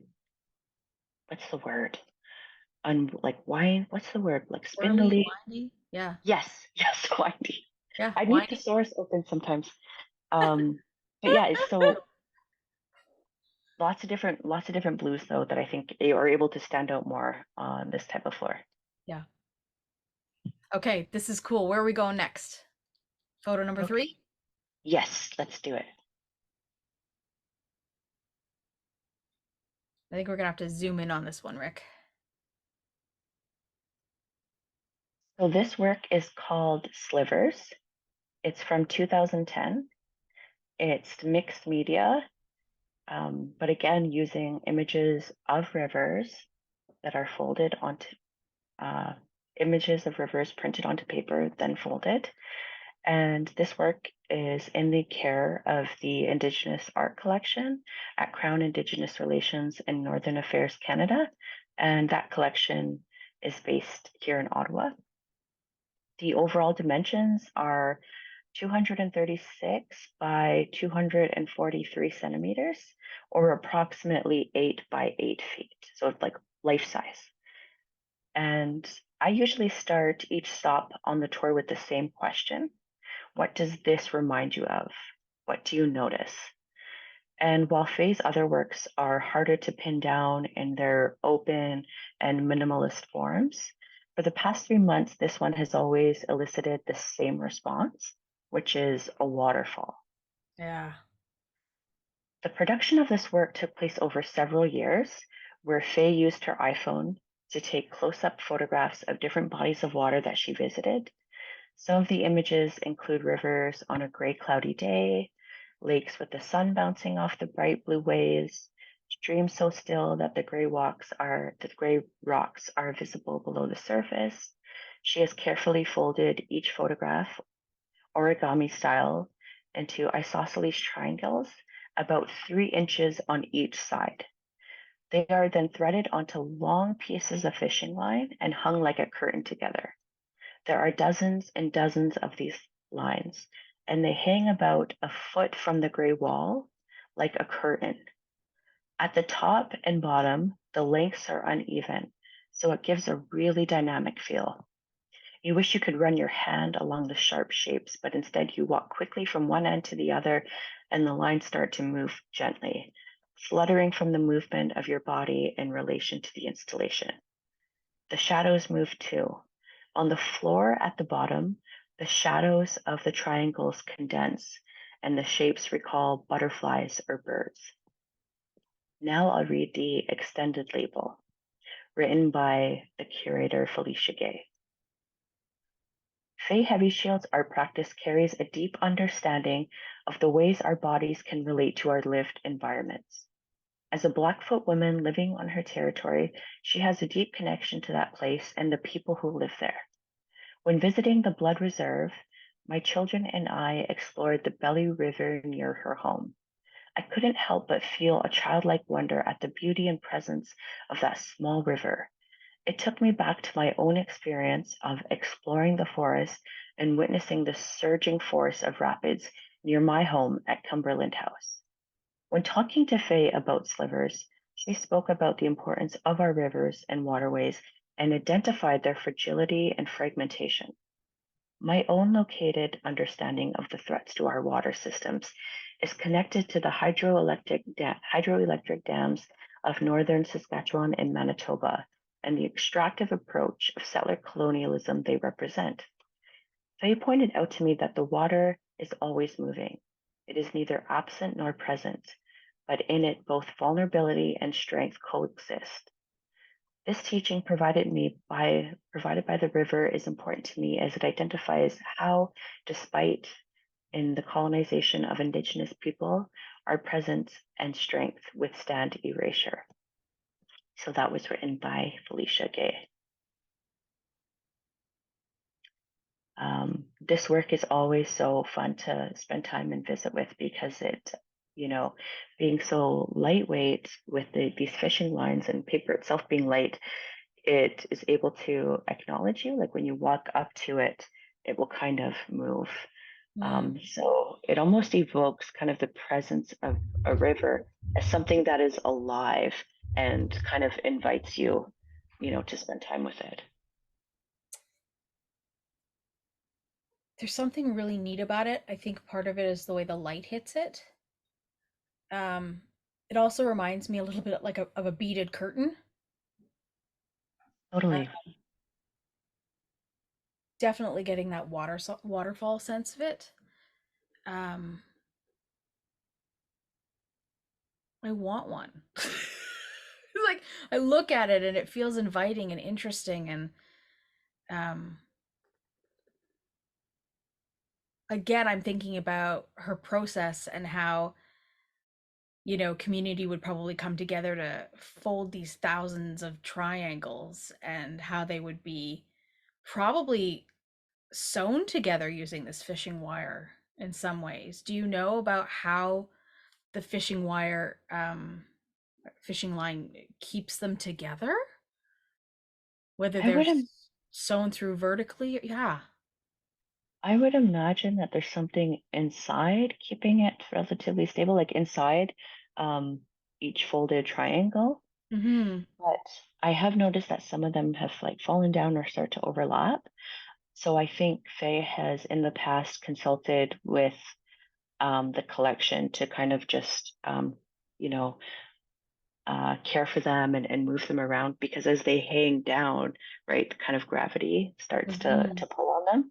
what's the word? Like wine, what's the word? Like Swirly, spindly. windy. Yeah. Yes, yes, windy. Yeah. I need Windy. thesaurus open sometimes. Um, but yeah, it's so lots of different blues though that I think they are able to stand out more on this type of floor. Yeah. Okay, this is cool. Where are we going next? Photo number Okay. 3? Yes, let's do it. I think we're gonna have to zoom in on this one, Rick. So this work is called Slivers. It's from 2010. It's mixed media, but again, using images of rivers that are folded onto images of rivers printed onto paper, then folded. And this work is in the care of the Indigenous Art Collection at Crown Indigenous Relations in Northern Affairs Canada. And that collection is based here in Ottawa. The overall dimensions are 236 by 243 centimeters, or approximately 8 by 8 feet. So it's like life size. And I usually start each stop on the tour with the same question. What does this remind you of? What do you notice? And while Faye's other works are harder to pin down in their open and minimalist forms, for the past 3 months, this one has always elicited the same response, which is a waterfall. Yeah. The production of this work took place over several years, where Faye used her iPhone to take close-up photographs of different bodies of water that she visited. Some of the images include rivers on a gray, cloudy day, lakes with the sun bouncing off the bright blue waves, streams so still that the gray rocks are visible below the surface. She has carefully folded each photograph, origami style, into isosceles triangles about 3 inches on each side. They are then threaded onto long pieces of fishing line and hung like a curtain together. There are dozens and dozens of these lines, and they hang about a foot from the gray wall like a curtain. At the top and bottom, the lengths are uneven, so it gives a really dynamic feel. You wish you could run your hand along the sharp shapes, but instead you walk quickly from one end to the other, and the lines start to move gently, fluttering from the movement of your body in relation to the installation. The shadows move too. On the floor at the bottom, the shadows of the triangles condense, and the shapes recall butterflies or birds. Now I'll read the extended label, written by the curator Felicia Gay. Faye HeavyShield's art practice carries a deep understanding of the ways our bodies can relate to our lived environments. As a Blackfoot woman living on her territory, she has a deep connection to that place and the people who live there. When visiting the Blood Reserve, my children and I explored the Belly River near her home. I couldn't help but feel a childlike wonder at the beauty and presence of that small river. It took me back to my own experience of exploring the forest and witnessing the surging force of rapids near my home at Cumberland House. When talking to Faye about slivers, she spoke about the importance of our rivers and waterways and identified their fragility and fragmentation. My own located understanding of the threats to our water systems is connected to the hydroelectric dams of northern Saskatchewan and Manitoba and the extractive approach of settler colonialism they represent. Faye pointed out to me that the water is always moving. It is neither absent nor present, but in it both vulnerability and strength coexist. This teaching provided by the river is important to me as it identifies how, despite in the colonization of Indigenous people, our presence and strength withstand erasure. So that was written by Felicia Gay. This work is always so fun to spend time and visit with because it, being so lightweight with these fishing lines and paper itself being light, it is able to acknowledge you. Like when you walk up to it, it will kind of move. So it almost evokes kind of the presence of a river as something that is alive and kind of invites you, to spend time with it. There's something really neat about it. I think part of it is the way the light hits it. It also reminds me a little bit like of a beaded curtain. Totally. Definitely getting that waterfall sense of it. I want one. Like I look at it and it feels inviting and interesting, and again I'm thinking about her process and how community would probably come together to fold these thousands of triangles and how they would be probably sewn together using this fishing wire in some ways. Do you know about how the fishing line keeps them together? Whether they're sewn through vertically? Yeah. I would imagine that there's something inside keeping it relatively stable, like inside each folded triangle. Mm-hmm. But I have noticed that some of them have like fallen down or start to overlap. So I think Faye has in the past consulted with the collection to kind of just, care for them and move them around because as they hang down, right, kind of gravity starts to pull on them.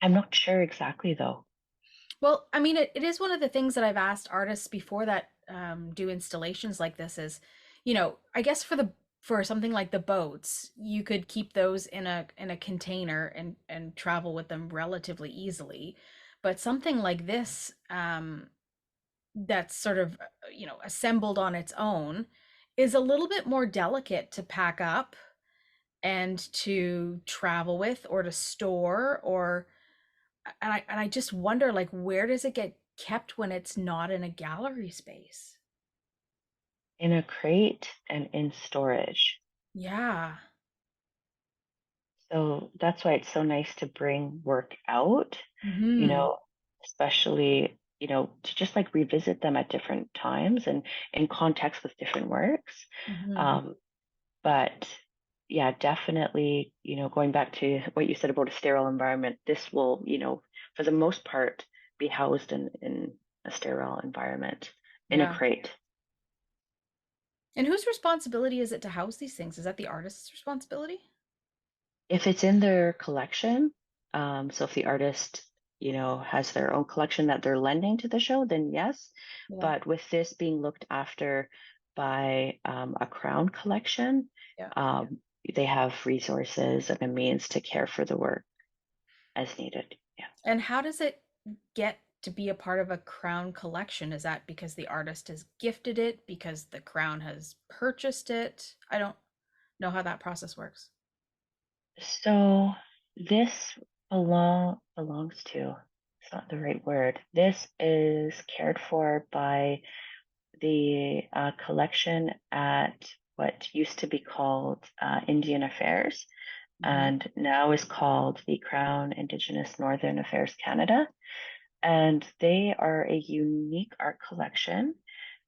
I'm not sure exactly though. Well, I mean, it is one of the things that I've asked artists before that do installations like this is, I guess for something like the boats, you could keep those in a container and travel with them relatively easily. but something like this, that's sort of, assembled on its own is a little bit more delicate to pack up and to travel with or to store, or and I just wonder, like, where does it get kept when it's not in a gallery space? In a crate and in storage. Yeah. So that's why it's so nice to bring work out, you Mm-hmm. know, especially, to just like revisit them at different times and in context with different works. Mm-hmm. Um, but yeah, definitely, going back to what you said about a sterile environment, this will, for the most part, be housed in a sterile environment in a Yeah. crate. And whose responsibility is it to house these things? Is that the artist's responsibility? If it's in their collection, so if the artist, has their own collection that they're lending to the show, then yes. Yeah. But with this being looked after by a crown collection, Yeah. they have resources and a means to care for the work as needed. Yeah. And how does it get to be a part of a crown collection? Is that because the artist has gifted it, because the crown has purchased it? I don't know how that process works. So this belongs to, it's not the right word. This is cared for by the collection at what used to be called Indian Affairs Mm-hmm. and now is called the Crown Indigenous Northern Affairs Canada. And they are a unique art collection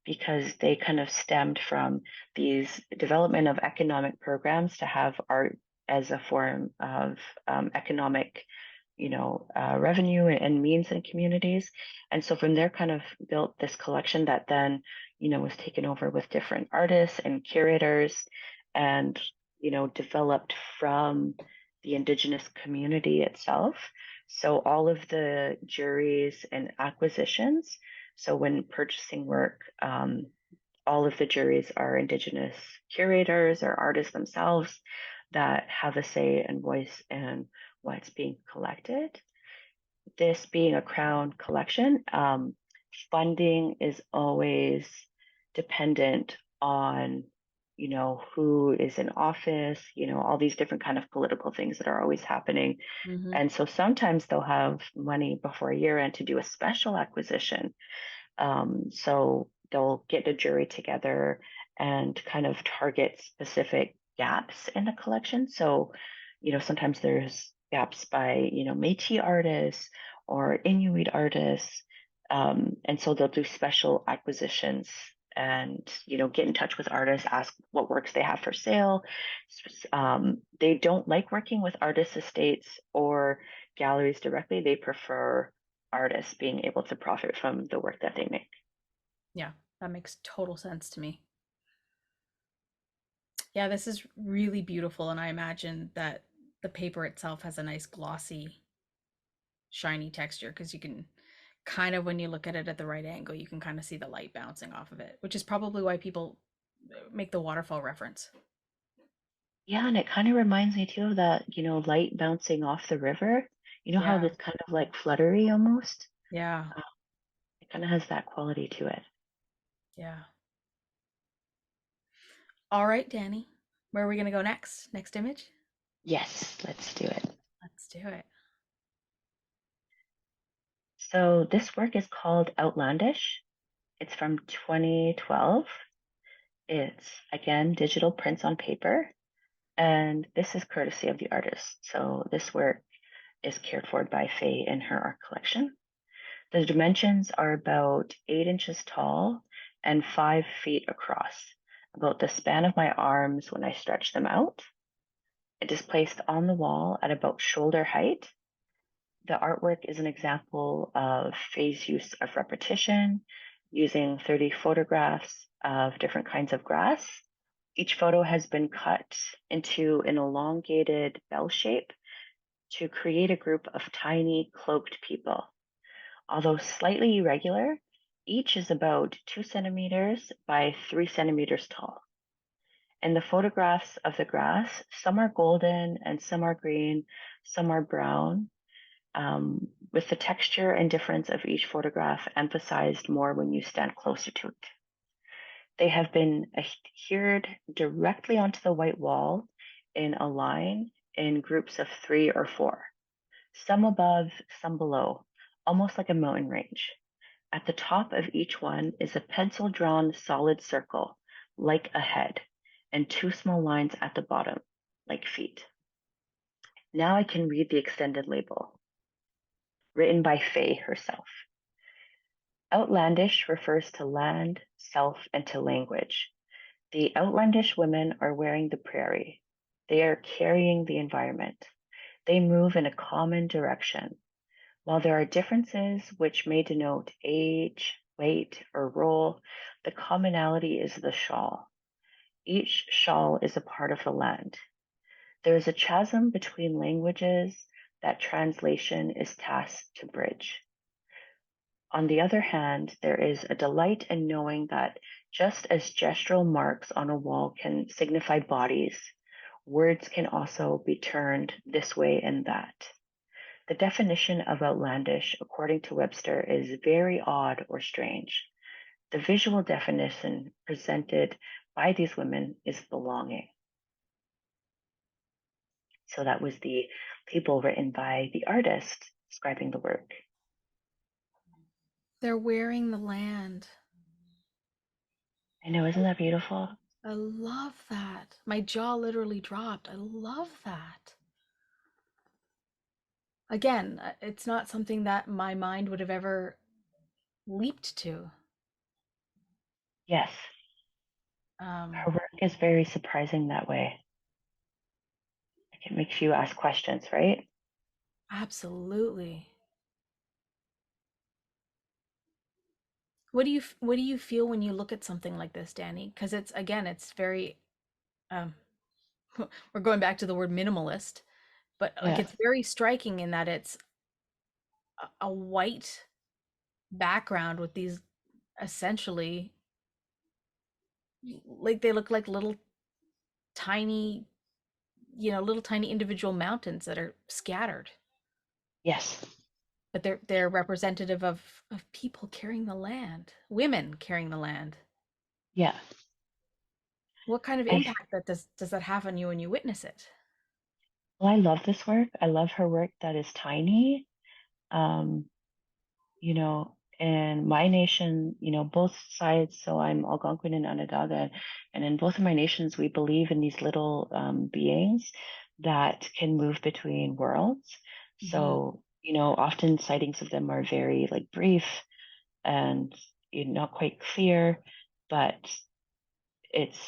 because they kind of stemmed from these development of economic programs to have art as a form of economic, revenue and means in communities. And so from there, kind of built this collection that then, was taken over with different artists and curators and, developed from the Indigenous community itself. So all of the juries and acquisitions, so when purchasing work, all of the juries are Indigenous curators or artists themselves that have a say and voice in what's being collected. This being a Crown collection, funding is always dependent on, who is in office, all these different kind of political things that are always happening. Mm-hmm. And so sometimes they'll have money before year end to do a special acquisition, so they'll get a jury together and kind of target specific gaps in the collection. So, sometimes there's gaps by, Métis artists or Inuit artists. And so they'll do special acquisitions and, get in touch with artists, ask what works they have for sale. They don't like working with artists' estates or galleries directly. They prefer artists being able to profit from the work that they make. Yeah, that makes total sense to me. Yeah, this is really beautiful, and I imagine that the paper itself has a nice glossy, shiny texture because you can kind of, when you look at it at the right angle, you can kind of see the light bouncing off of it, which is probably why people make the waterfall reference. Yeah, and it kind of reminds me too of that, light bouncing off the river. You know how Yeah, it's kind of like fluttery almost? yeah, Uh, It kind of has that quality to it. yeah. All right, Dani, where are we going to go next? Next image? Yes, let's do it. Let's do it. So this work is called Outlandish. It's from 2012. It's again digital prints on paper, and this is courtesy of the artist. So this work is cared for by Faye in her art collection. The dimensions are about 8 inches tall and 5 feet across, about the span of my arms when I stretch them out. It is placed on the wall at about shoulder height. The artwork is an example of Faye's use of repetition, using 30 photographs of different kinds of grass. Each photo has been cut into an elongated bell shape to create a group of tiny cloaked people. Although slightly irregular, each is about 2 centimeters by 3 centimeters tall. In the photographs of the grass, some are golden and some are green, some are brown. with the texture and difference of each photograph emphasized more when you stand closer to it. They have been adhered directly onto the white wall in a line in groups of 3 or 4, some above, some below, almost like a mountain range. At the top of each one is a pencil-drawn solid circle, like a head, and 2 small lines at the bottom, like feet. Now I can read the extended label, written by Faye herself. Outlandish refers to land, self, and to language. The outlandish women are wearing the prairie. They are carrying the environment. They move in a common direction. While there are differences which may denote age, weight, or role, the commonality is the shawl. Each shawl is a part of the land. There is a chasm between languages that translation is tasked to bridge. On the other hand, there is a delight in knowing that just as gestural marks on a wall can signify bodies, words can also be turned this way and that. The definition of outlandish, according to Webster, is very odd or strange. The visual definition presented by these women is belonging. So that was the people written by the artist describing the work. They're wearing the land. I know, isn't that beautiful? I love that. My jaw literally dropped. I love that. Again, it's not something that my mind would have ever leaped to. Yes. Her work is very surprising that way. It makes you ask questions, right? Absolutely. What do you feel when you look at something like this, Dani? Because it's very we're going back to the word minimalist, but like Yeah. it's very striking in that it's a white background with these essentially like they look like little tiny individual mountains that are scattered. Yes. But they're representative of people carrying the land, women carrying the land. Yeah. What kind of impact does that have on you when you witness it? Well, I love this work. I love her work that is tiny. You know, in my nation, you know, both sides, so I'm Algonquin and Onondaga, and in both of my nations, we believe in these little beings that can move between worlds. Mm-hmm. So, you know, often sightings of them are very like brief and not quite clear, but it's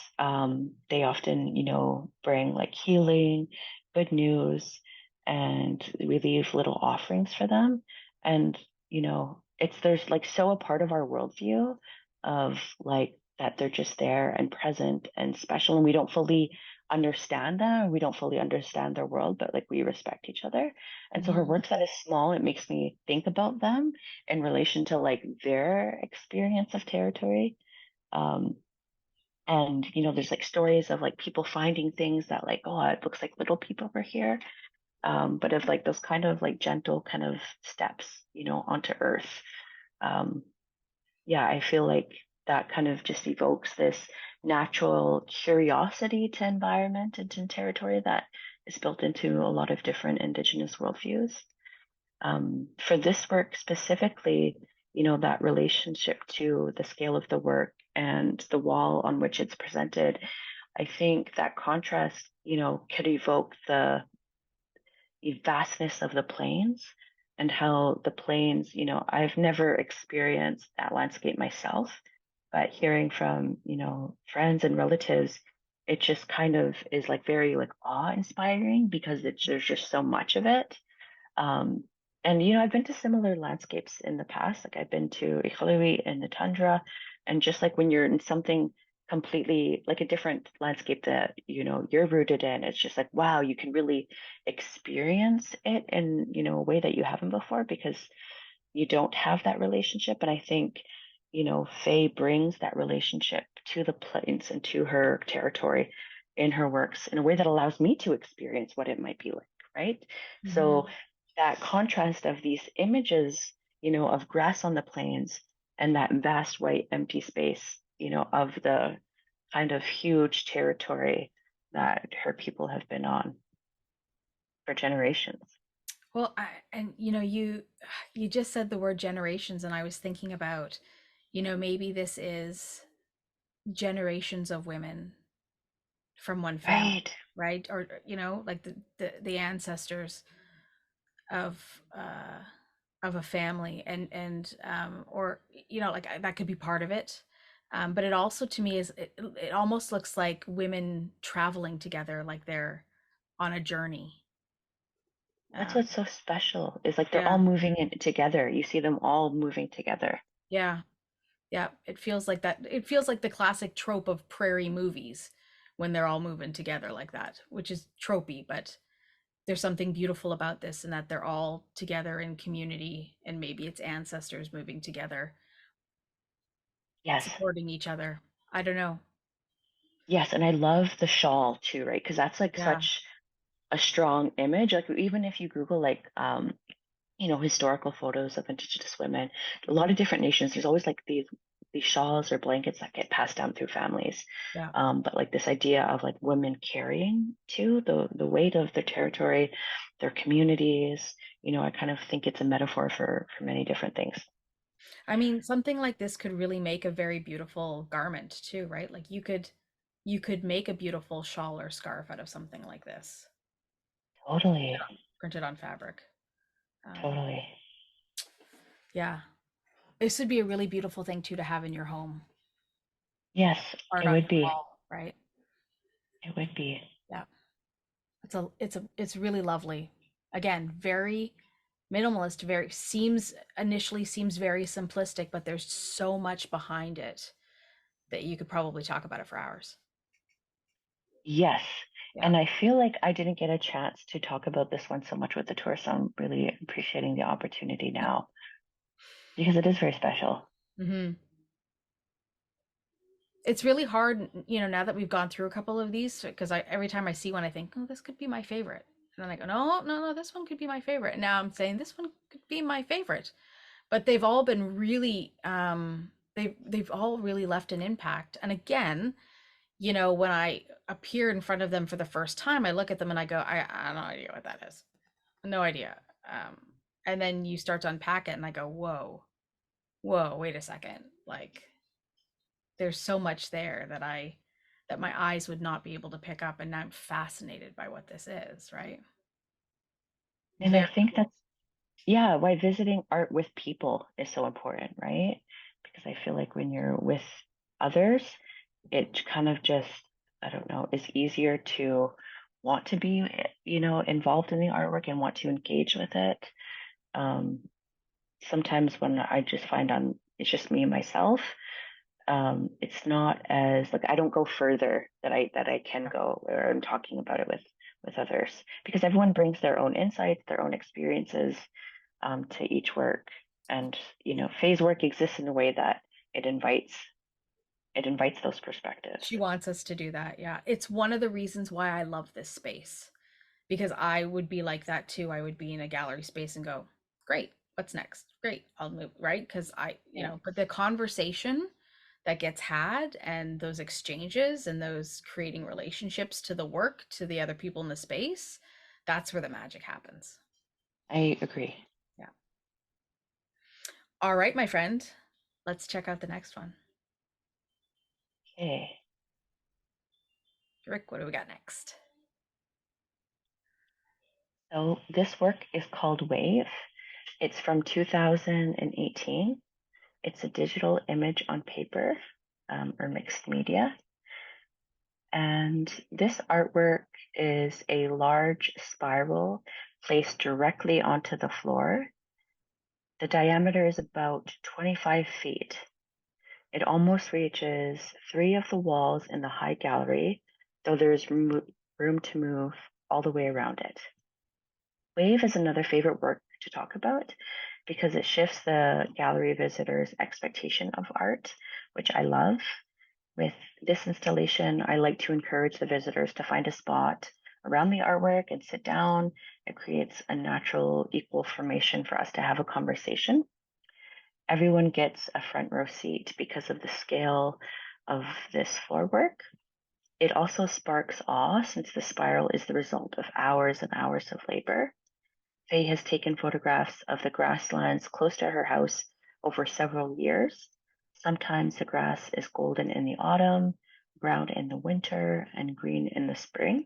they often, you know, bring like healing, good news, and we leave little offerings for them. And, you know, there's like so a part of our worldview of like that they're just there and present and special, and we don't fully understand them, we don't fully understand their world, but like we respect each other. And so her Mm-hmm. work that is small, it makes me think about them in relation to like their experience of territory. And, you know, there's like stories of like people finding things that like, oh, it looks like little people were here. But of like those kind of like gentle kind of steps, you know, onto earth. Yeah, I feel like that kind of just evokes this natural curiosity to environment and to territory that is built into a lot of different Indigenous worldviews. For this work specifically, you know, that relationship to the scale of the work and the wall on which it's presented, I think that contrast, you know, could evoke the vastness of the plains and how the plains, you know, I've never experienced that landscape myself, but hearing from, you know, friends and relatives, it just kind of is like very like awe-inspiring because there's just so much of it. Um, and you know, I've been to similar landscapes in the past. Like I've been to Iqaluit in the tundra, and just like when you're in something completely like a different landscape that you know you're rooted in, it's just like wow, you can really experience it in you know a way that you haven't before because you don't have that relationship. And I think you know Faye brings that relationship to the plains and to her territory in her works in a way that allows me to experience what it might be like, right? Mm-hmm. So that contrast of these images, of grass on the plains and that vast white empty space, of the kind of huge territory that her people have been on for generations. Well, and you just said the word generations, and I was thinking about, maybe this is generations of women from one family, Right. right? Or like the ancestors of a family, and or like that could be part of it. But it also, to me, it almost looks like women traveling together, like they're on a journey. That's Um, what's so special is like they're all yeah, moving in together. You see them all moving together. yeah, yeah. It feels like that. It feels like the classic trope of prairie movies when they're all moving together like that, which is tropey, but there's something beautiful about this, and that they're all together in community, and maybe it's ancestors moving together, Yes. supporting each other. I don't know. Yes. And I love the shawl too, right? Because that's like Yeah, such a strong image. Like even if you Google like historical photos of Indigenous women, a lot of different nations, there's always like these shawls or blankets that get passed down through families. yeah. But like this idea of like women carrying too the weight of their territory, their communities, I kind of think it's a metaphor for many different things. I mean, something like this could really make a very beautiful garment too, right? Like you could make a beautiful shawl or scarf out of something like this, Totally, printed on fabric. Um, totally. yeah, this would be a really beautiful thing too to have in your home, Yes, art it on would your be. wall, right? It would be. Yeah, it's really lovely. Again, very minimalist. Very seems very simplistic, but there's so much behind it that you could probably talk about it for hours. Yes. Yeah. And I feel like I didn't get a chance to talk about this one so much with the tour, so I'm really appreciating the opportunity now because it is very special. Hmm. It's really hard, now that we've gone through a couple of these, because every time I see one, I think, oh, this could be my favorite. And then I go, no, no, no, this one could be my favorite. And now I'm saying this one could be my favorite. But they've all been really, they've all really left an impact. And again, when I appear in front of them for the first time, I look at them and I go, I have no idea what that is. No idea. Um, and then you start to unpack it and I go, whoa, wait a second. Like, there's so much there that my eyes would not be able to pick up, and now I'm fascinated by what this is, right? And I Very think cool. that's, yeah, why visiting art with people is so important, right? Because I feel like when you're with others, it kind of just, I don't know, is easier to want to be, involved in the artwork and want to engage with it. Um, Sometimes when I just find it's just me and myself, it's not as like I don't go further that I can go where I'm talking about it with others because everyone brings their own insights, their own experiences to each work, and phase work exists in a way that it invites those perspectives. She wants us to do that. Yeah. It's one of the reasons why I love this space, because I would be like that too. I would be in a gallery space and go, great, what's next? Great, I'll move, right? Because Yeah, but the conversation that gets had, and those exchanges, and those creating relationships to the work, to the other people in the space, that's where the magic happens. I agree. Yeah. All right, my friend, let's check out the next one. Okay, Rick, what do we got next? so this work is called Wave. It's from 2018. It's a digital image on paper or mixed media. And this artwork is a large spiral placed directly onto the floor. The diameter is about 25 feet. It almost reaches three of the walls in the high gallery, though there is room to move all the way around it. Wave is another favorite work to talk about because it shifts the gallery visitor's expectation of art, which I love. With this installation, I like to encourage the visitors to find a spot around the artwork and sit down. It creates a natural, equal formation for us to have a conversation. Everyone gets a front row seat because of the scale of this floor work. It also sparks awe since the spiral is the result of hours and hours of labor. Faye has taken photographs of the grasslands close to her house over several years. Sometimes the grass is golden in the autumn, brown in the winter, and green in the spring.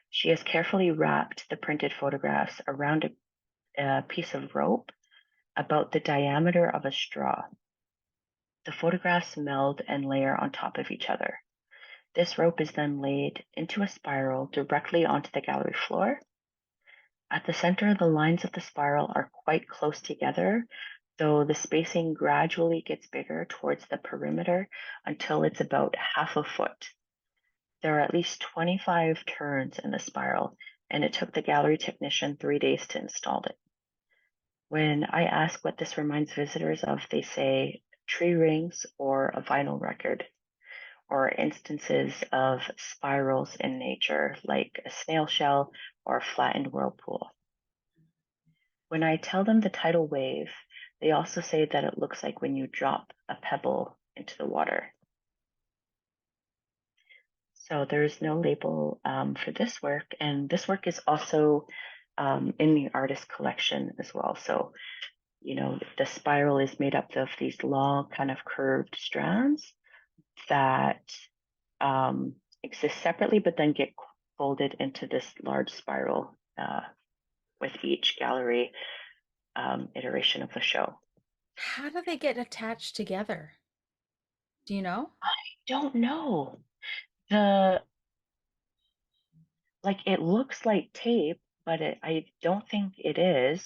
She has carefully wrapped the printed photographs around a piece of rope about the diameter of a straw. The photographs meld and layer on top of each other. This rope is then laid into a spiral directly onto the gallery floor. At the center, the lines of the spiral are quite close together, though the spacing gradually gets bigger towards the perimeter until it's about half a foot. There are at least 25 turns in the spiral, and it took the gallery technician 3 days to install it. When I ask what this reminds visitors of, they say tree rings or a vinyl record, or instances of spirals in nature, like a snail shell or a flattened whirlpool. When I tell them the tidal wave, they also say that it looks like when you drop a pebble into the water. So there's no label for this work, and this work is also in the artist collection as well. So, you know, the spiral is made up of these long kind of curved strands that exist separately, but then get folded into this large spiral with each gallery iteration of the show. How do they get attached together? Do you know? I don't know. It looks like tape, but I don't think it is.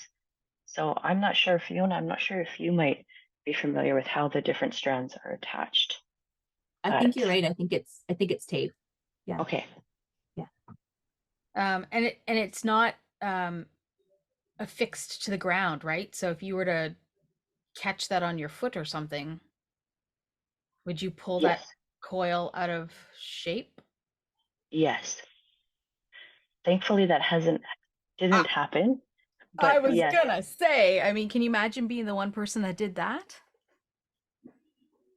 So I'm not sure, Fiona, I'm not sure if you might be familiar with how the different strands are attached. I think you're right. I think it's tape. Yeah. Okay. Yeah. And it's not affixed to the ground, right? So if you were to catch that on your foot or something, would you pull that Yes. coil out of shape? Yes. Thankfully, that didn't happen. I But was yes, gonna say, I mean, can you imagine being the one person that did that?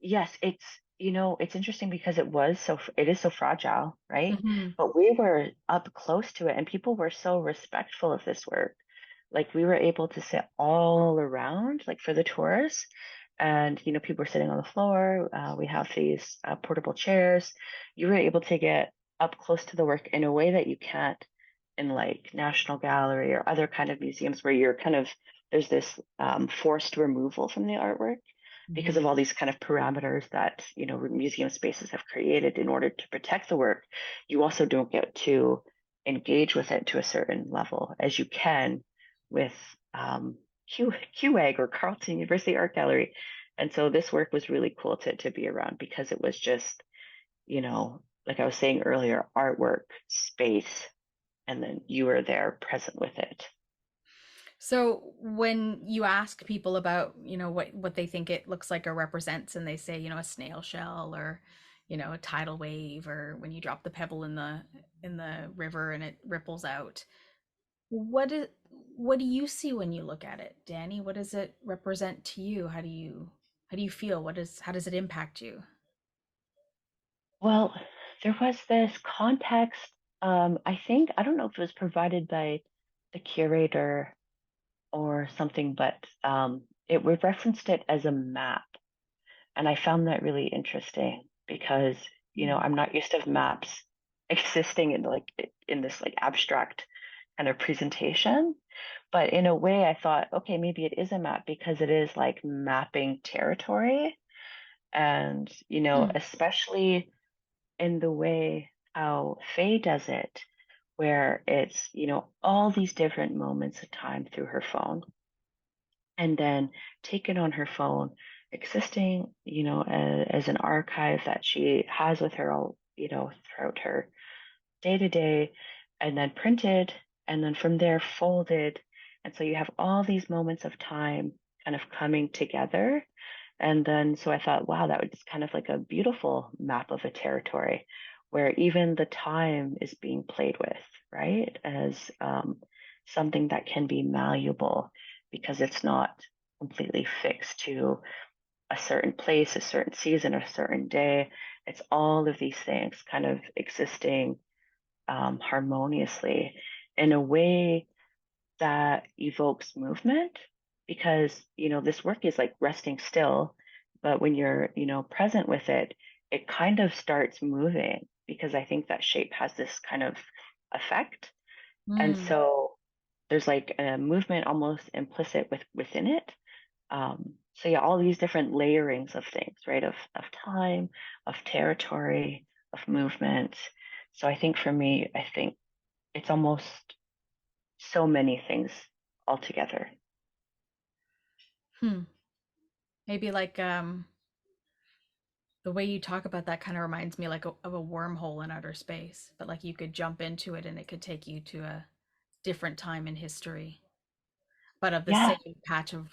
yes, it's interesting because it is so fragile, right? Mm-hmm. But we were up close to it, and people were so respectful of this work. Like we were able to sit all around, like for the tours, and people were sitting on the floor. We have these portable chairs. You were able to get up close to the work in a way that you can't in like National Gallery or other kind of museums where there's this forced removal from the artwork because of all these kind of parameters that museum spaces have created in order to protect the work. You also don't get to engage with it to a certain level as you can with QAG or Carleton University Art Gallery. And so this work was really cool to be around because it was just, like I was saying earlier, artwork, space, and then you were there present with it. So when you ask people about, what they think it looks like or represents, and they say, a snail shell or, a tidal wave, or when you drop the pebble in the river and it ripples out, what do you see when you look at it, Dani? What does it represent to you? How do you feel? How does it impact you? Well, there was this context. I don't know if it was provided by the curator or something, but we referenced it as a map. And I found that really interesting because, I'm not used to maps existing in this like abstract kind of presentation. But in a way, I thought, okay, maybe it is a map because it is like mapping territory. And, Hmm. especially in the way how Faye does it, where it's, all these different moments of time through her phone and then taken on her phone, existing, as an archive that she has with her all, throughout her day to day, and then printed, and then from there folded. And so you have all these moments of time kind of coming together. And then so I thought, wow, that was kind of like a beautiful map of a territory where even the time is being played with, right? As something that can be malleable because it's not completely fixed to a certain place, a certain season, a certain day. It's all of these things kind of existing harmoniously in a way that evokes movement because, this work is like resting still, but when you're, present with it, it kind of starts moving because I think that shape has this kind of effect. And Mm. so there's like a movement almost implicit within it. So yeah, all these different layerings of things, right? Of time, of territory, of movement. So I think for me, I think it's almost so many things all together. Hmm. Maybe like the way you talk about that kind of reminds me like of a wormhole in outer space, but like you could jump into it and it could take you to a different time in history, but of the Yeah, same patch of,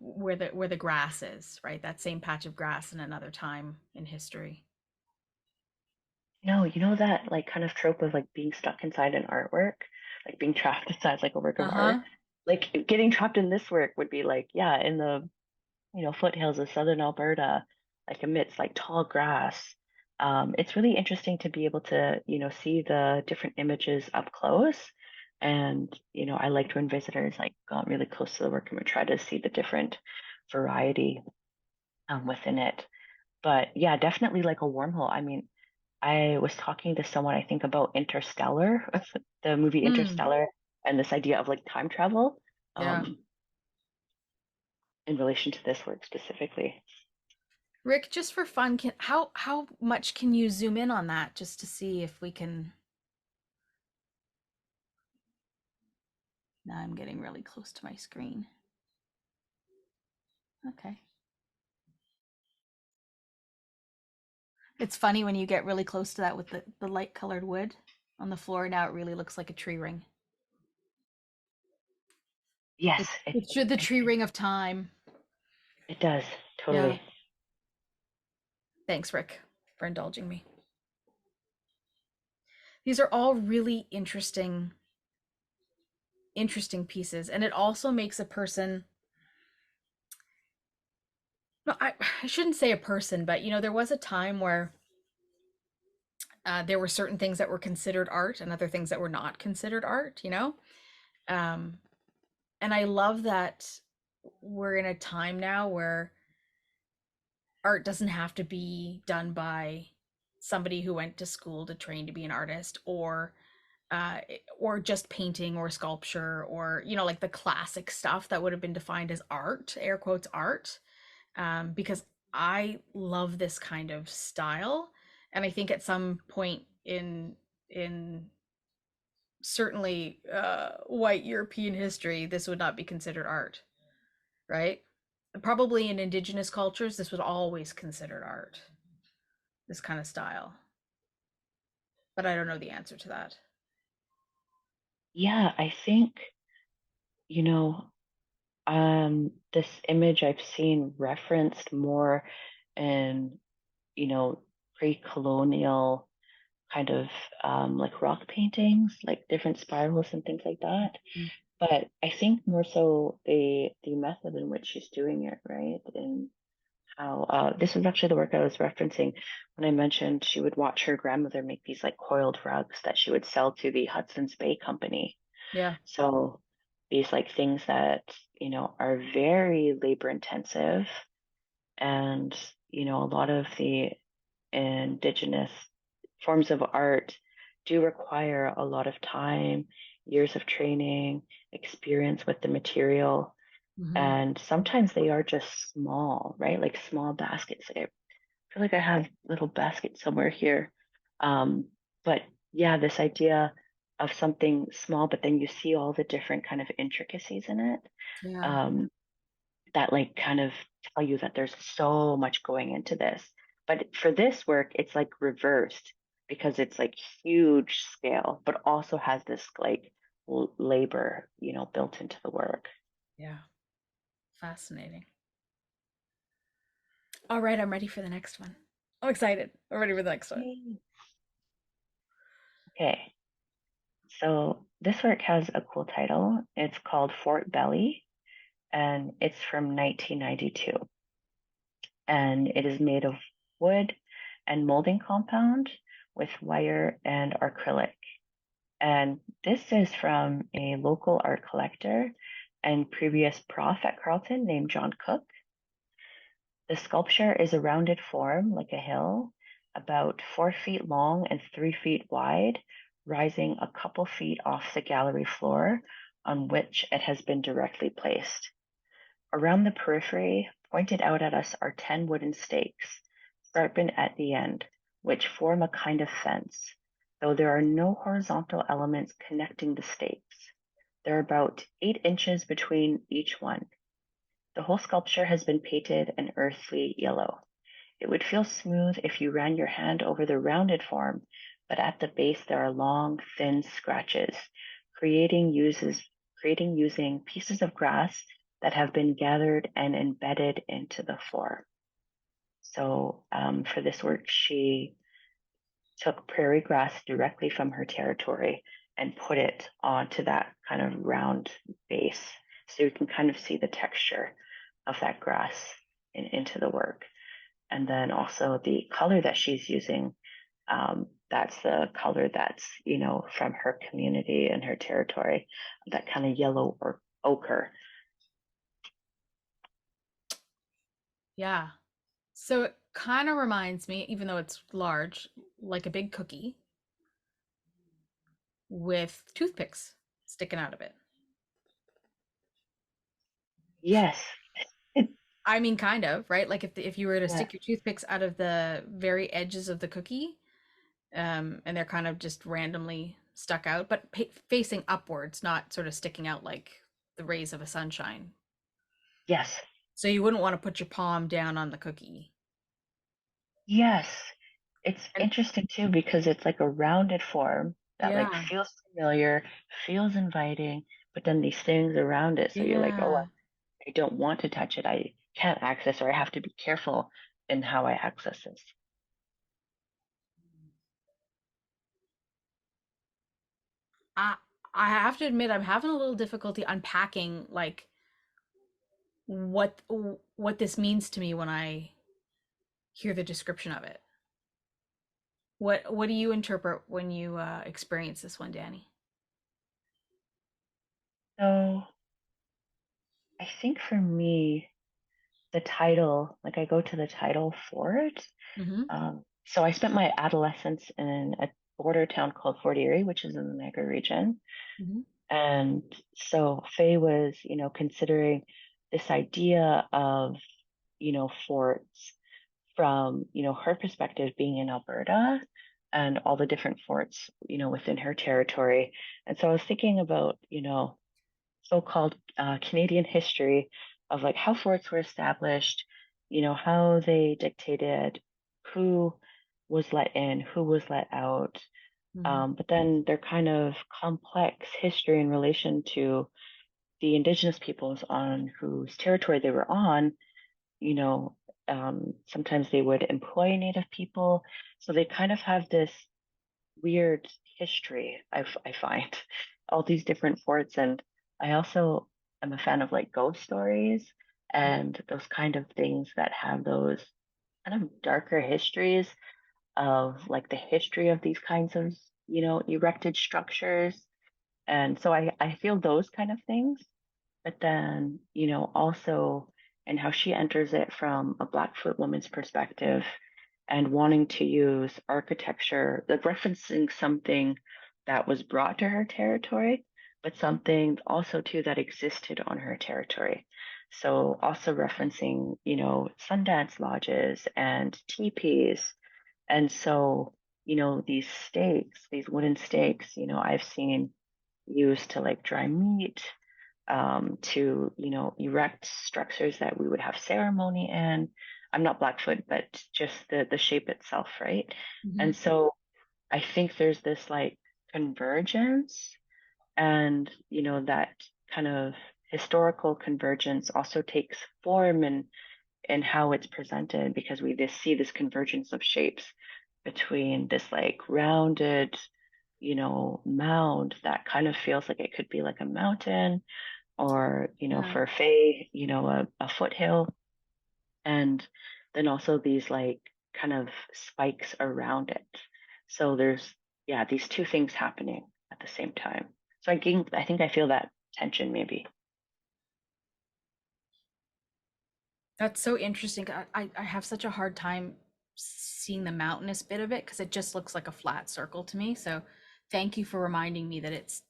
where the grass is, right? That same patch of grass in another time in history. no, that like kind of trope of like being stuck inside an artwork, like being trapped inside like a work of art. Uh-huh. Like getting trapped in this work would be like, yeah, in the foothills of southern Alberta, like amidst like tall grass. It's really interesting to be able to, see the different images up close. And, I liked when visitors like got really close to the work and would try to see the different variety within it. But yeah, definitely like a wormhole. I mean, I was talking to someone, I think, about Interstellar, the movie Hmm. Interstellar, and this idea of like time travel Yeah. um, in relation to this work specifically. Rick, just for fun, can how much can you zoom in on that just to see if we can? Now I'm getting really close to my screen. Okay. It's funny when you get really close to that with the light colored wood on the floor. Now it really looks like a tree ring. Yes, It's the tree ring of time. it does, Yeah. totally. Thanks, Rick, for indulging me. These are all really interesting pieces, and it also makes a person. No, I shouldn't say a person, but there was a time where there were certain things that were considered art and other things that were not considered art. Um, and I love that we're in a time now where art doesn't have to be done by somebody who went to school to train to be an artist, uh, or just painting or sculpture, or like the classic stuff that would have been defined as art, air quotes art, because I love this kind of style, and I think at some point in certainly white European history, this would not be considered art, right? Probably in indigenous cultures, this was always considered art, this kind of style. But I don't know the answer to that. Yeah, I think, you know, this image I've seen referenced more in, you know, pre-colonial kind of like rock paintings, like different spirals and things like that. Mm. But I think more so the method in which she's doing it, right? And how this was actually the work I was referencing when I mentioned she would watch her grandmother make these like coiled rugs that she would sell to the Hudson's Bay Company. Yeah. So these like things that, are very labor intensive and, a lot of the indigenous forms of art do require a lot of time, years of training, experience with the material. Hmm. And sometimes they are just small, right? Like small baskets. Like I feel like I have little baskets somewhere here. Um, but yeah, this idea of something small, but then you see all the different kind of intricacies in it, Yeah. um, that like kind of tell you that there's so much going into this. But for this work, it's like reversed because it's like huge scale, but also has this like labor, built into the work. Yeah. Fascinating. All right, I'm ready for the next one. I'm excited. I'm ready for the next one. Yay. Okay, so this work has a cool title. It's called Fort Belly, and it's from 1992. And it is made of wood and molding compound with wire and acrylic. And this is from a local art collector and previous prof at Carleton named John Cook. The sculpture is a rounded form like a hill, about 4 feet long and 3 feet wide, rising a couple feet off the gallery floor on which it has been directly placed. Around the periphery, pointed out at us, are 10 wooden stakes, sharpened at the end, which form a kind of fence, though there are no horizontal elements connecting the stakes. There are about 8 inches between each one. The whole sculpture has been painted an earthy yellow. It would feel smooth if you ran your hand over the rounded form, but at the base there are long, thin scratches, creating using pieces of grass that have been gathered and embedded into the floor. So for this work, she took prairie grass directly from her territory and put it onto that kind of round base. So you can kind of see the texture of that grass into the work. And then also the color that she's using, that's the color that's, from her community and her territory, that kind of yellow or ochre. Yeah. So it kind of reminds me, even though it's large, like a big cookie with toothpicks sticking out of it. Yes. I mean, kind of, right? Like if you were to Yeah. stick your toothpicks out of the very edges of the cookie, and they're kind of just randomly stuck out, but facing upwards, not sort of sticking out like the rays of a sunshine. Yes. So you wouldn't want to put your palm down on the cookie. Yes. It's And interesting too because it's like a rounded form that like yeah, feels familiar, feels inviting, but then these things around it. So you're like, oh, yeah. I don't want to touch it. I can't access, or I have to be careful in how I access this. I I have to admit I'm having a little difficulty unpacking like what what this means to me when I hear the description of it. What do you interpret when you experience this one, Dani? So I think for me, the title, like I go to the title for it. Mm-hmm. So I spent my adolescence in a border town called Fort Erie, which is in the Niagara region. Mm-hmm. And so Faye was, considering this idea of, forts from, her perspective being in Alberta and all the different forts, within her territory. And so I was thinking about, so-called Canadian history of like how forts were established, how they dictated who was let in, who was let out. Mm-hmm. But then their kind of complex history in relation to the Indigenous peoples on whose territory they were on, you know, sometimes they would employ Native people. So they kind of have this weird history, I find, all these different forts. And I also am a fan of like ghost stories and those kind of things that have those kind of darker histories of like the history of these kinds of, erected structures. And so I feel those kind of things, but then, also and how she enters it from a Blackfoot woman's perspective and wanting to use architecture, like referencing something that was brought to her territory, but something also too that existed on her territory. So also referencing, Sundance lodges and teepees. And so, these stakes, these wooden stakes, I've seen used to like dry meat, to, erect structures that we would have ceremony in. I'm not Blackfoot, but just the shape itself, right? Mm-hmm. And so I think there's this like convergence and, that kind of historical convergence also takes form in how it's presented because we just see this convergence of shapes between this like rounded mound that kind of feels like it could be like a mountain, or, Yeah. for Faye, a foothill. And then also these like kind of spikes around it. So there's, yeah, these two things happening at the same time. So I think I feel that tension maybe. That's so interesting. I have such a hard time seeing the mountainous bit of it because it just looks like a flat circle to me. So thank you for reminding me that it's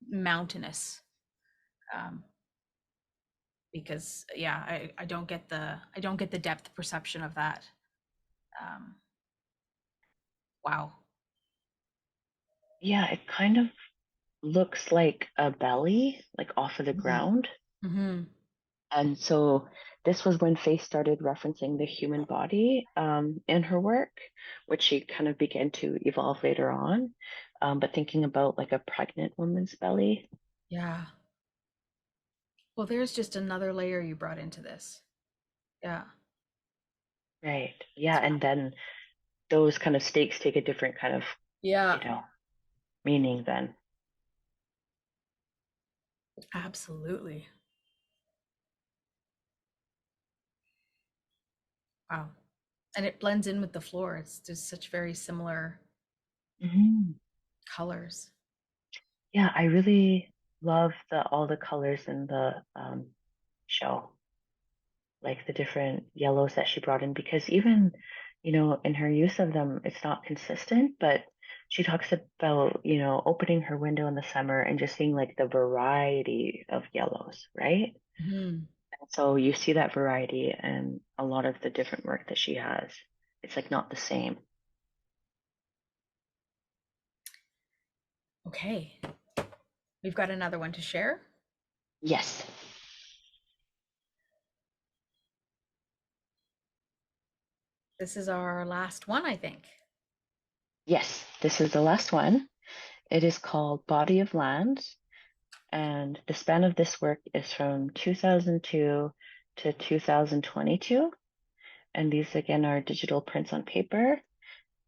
mountainous. Um, because yeah, I don't get the depth perception of that. Um, wow. Yeah, it kind of looks like a belly, like off of the Mm-hmm. ground. Mm-hmm. And so this was when Faye started referencing the human body in her work, which she kind of began to evolve later on. But thinking about like a pregnant woman's belly. Yeah. Well, there's just another layer you brought into this. Yeah. Right. Yeah. And then those kind of stakes take a different kind of, Yeah, you know, meaning then. absolutely. Wow. And it blends in with the floor. It's just such very similar Mhm. colors. Yeah, I really love all the colors in the show, like the different yellows that she brought in, because even, in her use of them, it's not consistent, but she talks about, opening her window in the summer and just seeing like the variety of yellows, right? Hmm. So you see that variety in a lot of the different work that she has. It's like not the same. Okay. We've got another one to share. Yes. This is our last one, I think. Yes, this is the last one. It is called Body of Land, and the span of this work is from 2002 to 2022. And these again are digital prints on paper,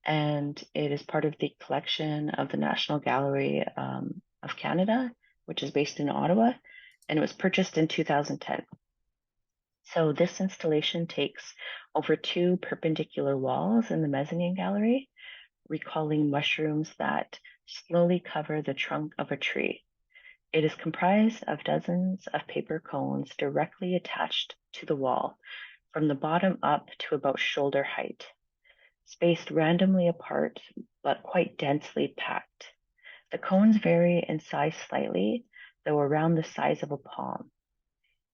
and it is part of the collection of the National Gallery of Canada, which is based in Ottawa, and it was purchased in 2010. So this installation takes over two perpendicular walls in the Mezzanine gallery, recalling mushrooms that slowly cover the trunk of a tree. It is comprised of dozens of paper cones directly attached to the wall, from the bottom up to about shoulder height, spaced randomly apart but quite densely packed. The cones vary in size slightly, though around the size of a palm.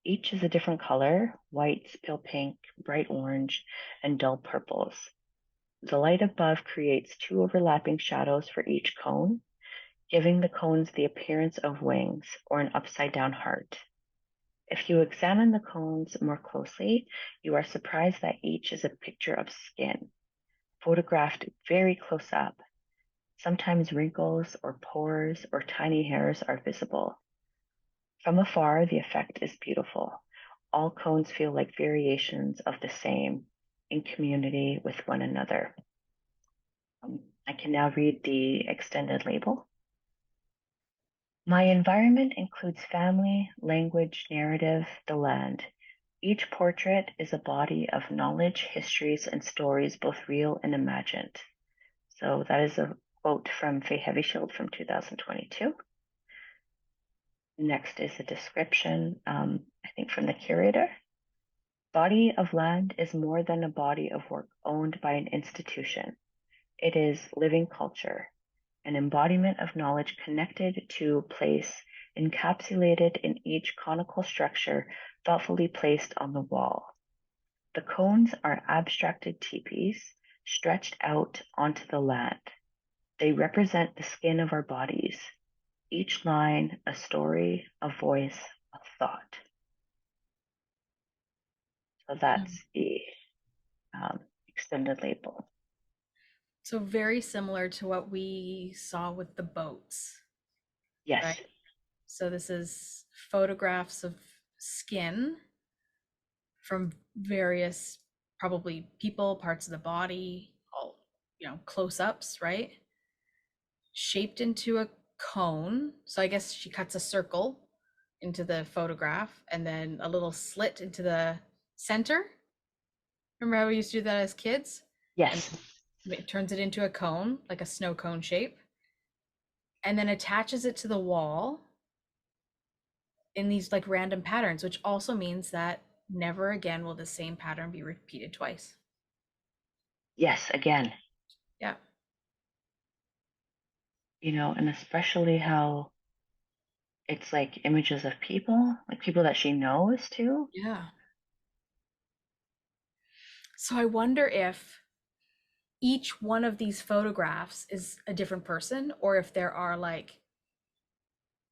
Each is a different color: white, pale pink, bright orange, and dull purples. The light above creates two overlapping shadows for each cone, giving the cones the appearance of wings or an upside down heart. If you examine the cones more closely, you are surprised that each is a picture of skin, photographed very close up. Sometimes wrinkles or pores or tiny hairs are visible. From afar, the effect is beautiful. All cones feel like variations of the same, in community with one another. I can now read the extended label. My environment includes family, language, narrative, the land. Each portrait is a body of knowledge, histories, and stories, both real and imagined. So that is a quote from Faye HeavyShield from 2022. Next is a description, I think from the curator. Body of land is more than a body of work owned by an institution. It is living culture, an embodiment of knowledge connected to place, encapsulated in each conical structure thoughtfully placed on the wall. The cones are abstracted teepees stretched out onto the land. They represent the skin of our bodies, each line a story, a voice, a thought. So that's the extended label. So very similar to what we saw with the boats, Yes. right? So this is photographs of skin from various, probably people, parts of the body, all, close-ups, right? shaped into a cone. So I guess she cuts a circle into the photograph and then a little slit into the center. Remember how we used to do that as kids? And Yes. it turns it into a cone, like a snow cone shape, and then attaches it to the wall in these like random patterns, which also means that never again will the same pattern be repeated twice. Yes, again. Yeah. And especially how it's like images of people, like people that she knows too. Yeah. So I wonder if each one of these photographs is a different person, or if there are like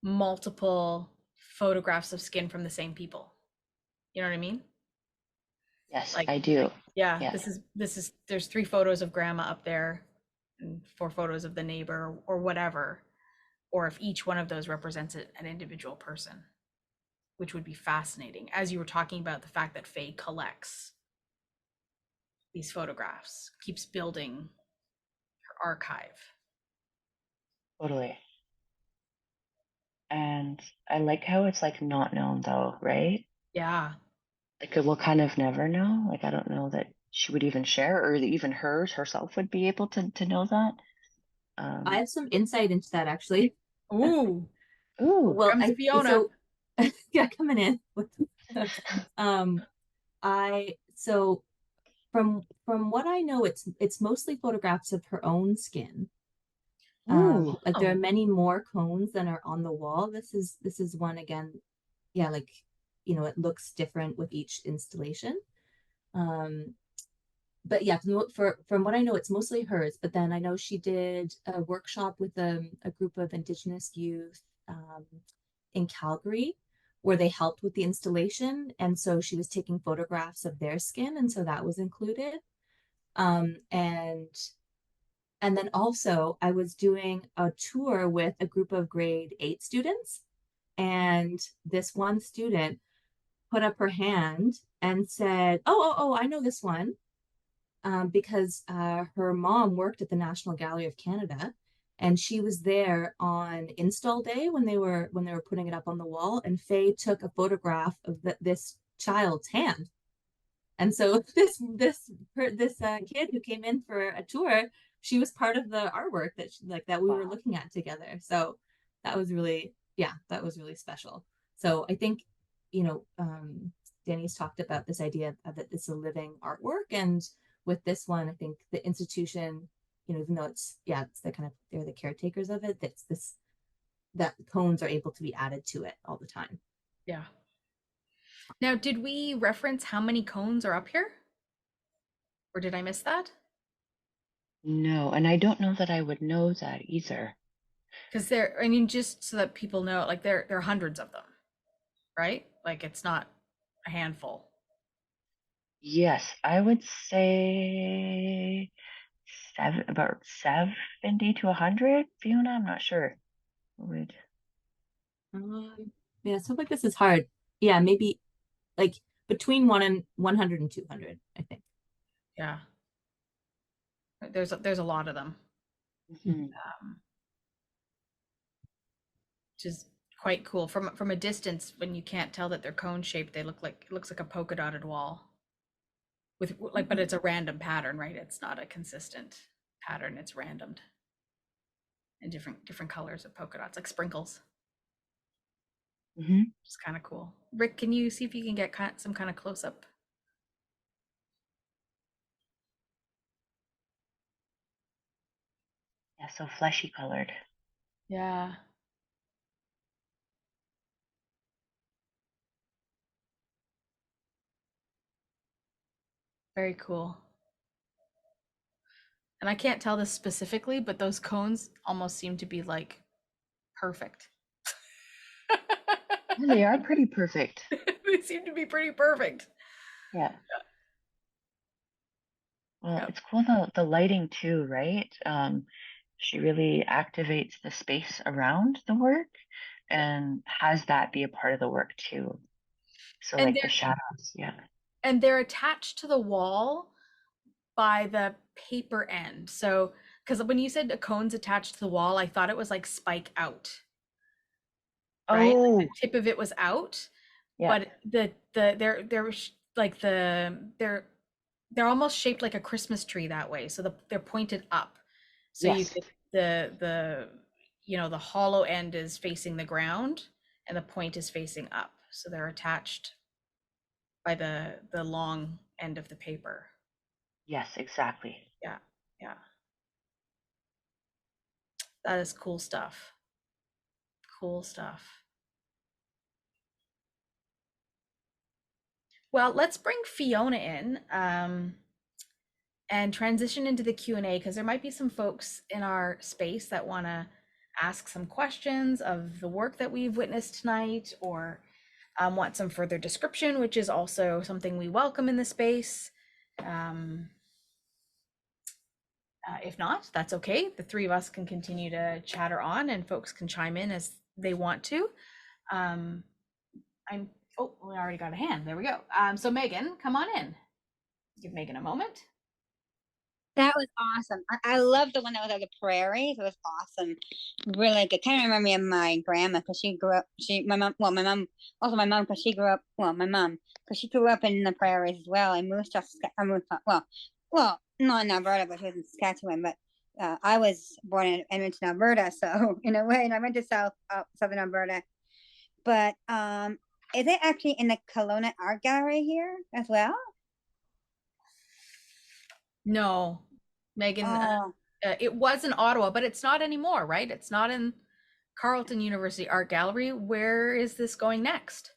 multiple photographs of skin from the same people. You know what I mean? Yes, Like, I do. yeah, Yeah, there's 3 photos of grandma up there and 4 photos of the neighbor or whatever, or if each one of those represents an individual person, which would be fascinating. As you were talking about the fact that Faye collects these photographs, keeps building her archive. totally. And I like how it's like not known though, right? Yeah. Like we'll kind of never know. Like I don't know that she would even share, or that even hers herself would be able to know that. I have some insight into that actually. Ooh, Ooh. Well, comes I Fiona. so yeah, coming in with um I so from what I know, it's mostly photographs of her own skin. Ooh. Like there are Oh, many more cones than are on the wall. This is one again, yeah, like it looks different with each installation. Um, but yeah, from what I know, it's mostly hers. But then I know she did a workshop with a group of Indigenous youth in Calgary where they helped with the installation. And so she was taking photographs of their skin. And so that was included. Um, and and then also I was doing a tour with a group of grade 8 students. And this one student put up her hand and said, oh, I know this one. Because her mom worked at the National Gallery of Canada, and she was there on install day when they were putting it up on the wall. And Faye took a photograph of this child's hand, and so this kid who came in for a tour, she was part of the artwork that we were Wow. looking at together. So that was really, yeah, that was really special. So I think, Danny's talked about this idea that it's a living artwork, and with this one, I think the institution, even though it's they're the caretakers of it. That's this that cones are able to be added to it all the time. yeah. Now, did we reference how many cones are up here? Or did I miss that? No, and I don't know that I would know that either. Because I mean, just so that people know, like there are hundreds of them, right? Like it's not a handful. Yes, I would say about 70 to 100. Fiona, I'm not sure. Would Yeah, stuff like this is hard. Yeah, maybe like between 100 and 200, I think. Yeah. There's a lot of them, Mhm. um, which is quite cool. From a distance, when you can't tell that they're cone shaped, they it looks like a polka dotted wall with like, but it's a random pattern, right? It's not a consistent pattern. It's randomed in different colors of polka dots, like sprinkles. Mhm. It's kind of cool. Rick, can you see if you can get some kind of close up? Yeah, so fleshy colored. Yeah. Very cool. And I can't tell this specifically, but those cones almost seem to be like perfect. Yeah, they are pretty perfect. They seem to be pretty perfect. Yeah. Well, Yep. it's cool the lighting too, right? She really activates the space around the work and has that be a part of the work too. So And like the they're shadows, yeah. and they're attached to the wall by the paper end. So because when you said the cones attached to the wall, I thought it was like spike out, right? Like Oh, the tip of it was out, yeah. but they're almost shaped like a Christmas tree that way. So they're pointed up. So you Yes. get the the hollow end is facing the ground and the point is facing up. So they're attached by the long end of the paper. Yes, exactly. Yeah. Yeah. That is cool stuff. Cool stuff. Well, let's bring Fiona in and transition into the Q&A, because there might be some folks in our space that want to ask some questions of the work that we've witnessed tonight, or want some further description, which is also something we welcome in the space. If not, that's okay. The three of us can continue to chatter on and folks can chime in as they want to. Oh, we already got a hand. There we go. So Megan, come on in. Give Megan a moment. That was awesome. I love the one that was at the prairies. It was awesome. Really good. Kind of remind me of my grandma, because she grew up, my mom, because she grew up, she grew up in the prairies as well, and moved to, well, not in Alberta, but she was in Saskatchewan, but I was born in Edmonton, Alberta, so in a way, and I went to southern Alberta. But is it actually in the Kelowna Art Gallery here as well? No, Megan, it was in Ottawa, but it's not anymore, right? It's not in Carleton University Art Gallery. Where is this going next?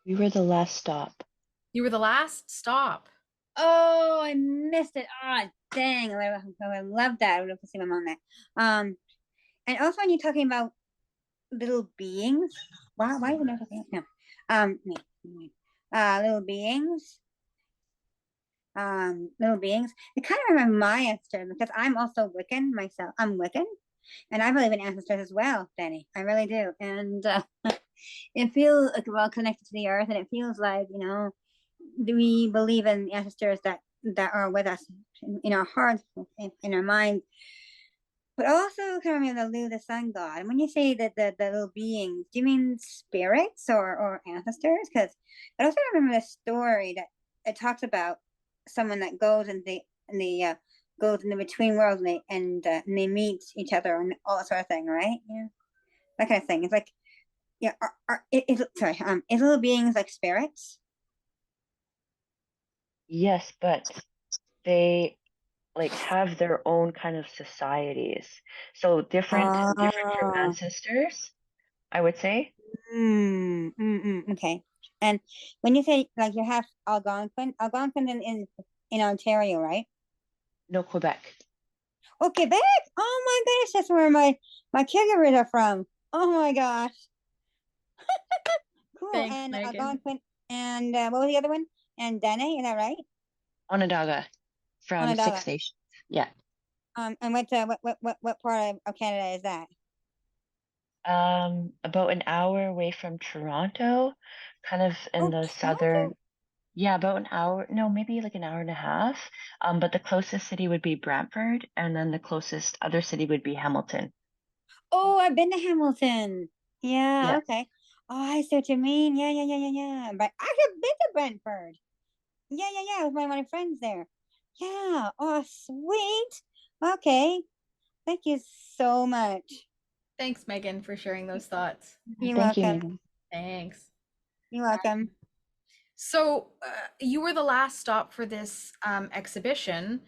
We were the last stop. You were the last stop. Oh, I missed it. Ah, dang. I love that. I would love to see my mom there. And also when you're talking about little beings, why are we not talking about little beings? Little beings. It kind of remember my ancestors, because I'm also Wiccan myself. I'm Wiccan, and I believe in ancestors as well, Dani. I really do. And it feels like we're all connected to the earth, and it feels like, we believe in ancestors that are with us in our hearts, in our minds. But also kind of remember the sun god. And when you say that the little beings, do you mean spirits or ancestors? Because I also remember the story that it talks about someone that goes and goes in the between worlds, and they meet each other and all that sort of thing, right? Yeah, that kind of thing. It's like, yeah, is little beings like spirits? Yes, but they like have their own kind of societies. So different from ancestors, I would say. Okay. And when you say like you have Algonquin in Ontario, right? No, Quebec. Oh, Quebec! Oh my goodness, that's where my caregivers are from. Oh my gosh. Cool. Thanks, and Megan. Algonquin, and what was the other one? And Dani, is that right? Onondaga from Onondaga. Six Nations. Yeah. And what part of Canada is that? About an hour away from Toronto, kind of in the Toronto? southern. Yeah, about an hour. No, maybe like an hour and a half. But the closest city would be Brantford, and then the closest other city would be Hamilton. Oh, I've been to Hamilton. Yeah, Yeah. okay. Oh, I see what you mean. Yeah. But I have been to Brantford. Yeah. With my friends there. Yeah. Oh, sweet. Okay. Thank you so much. Thanks, Megan, for sharing those thoughts. You're Thank you, welcome. Megan. Thanks. You're welcome. So you were the last stop for this exhibition.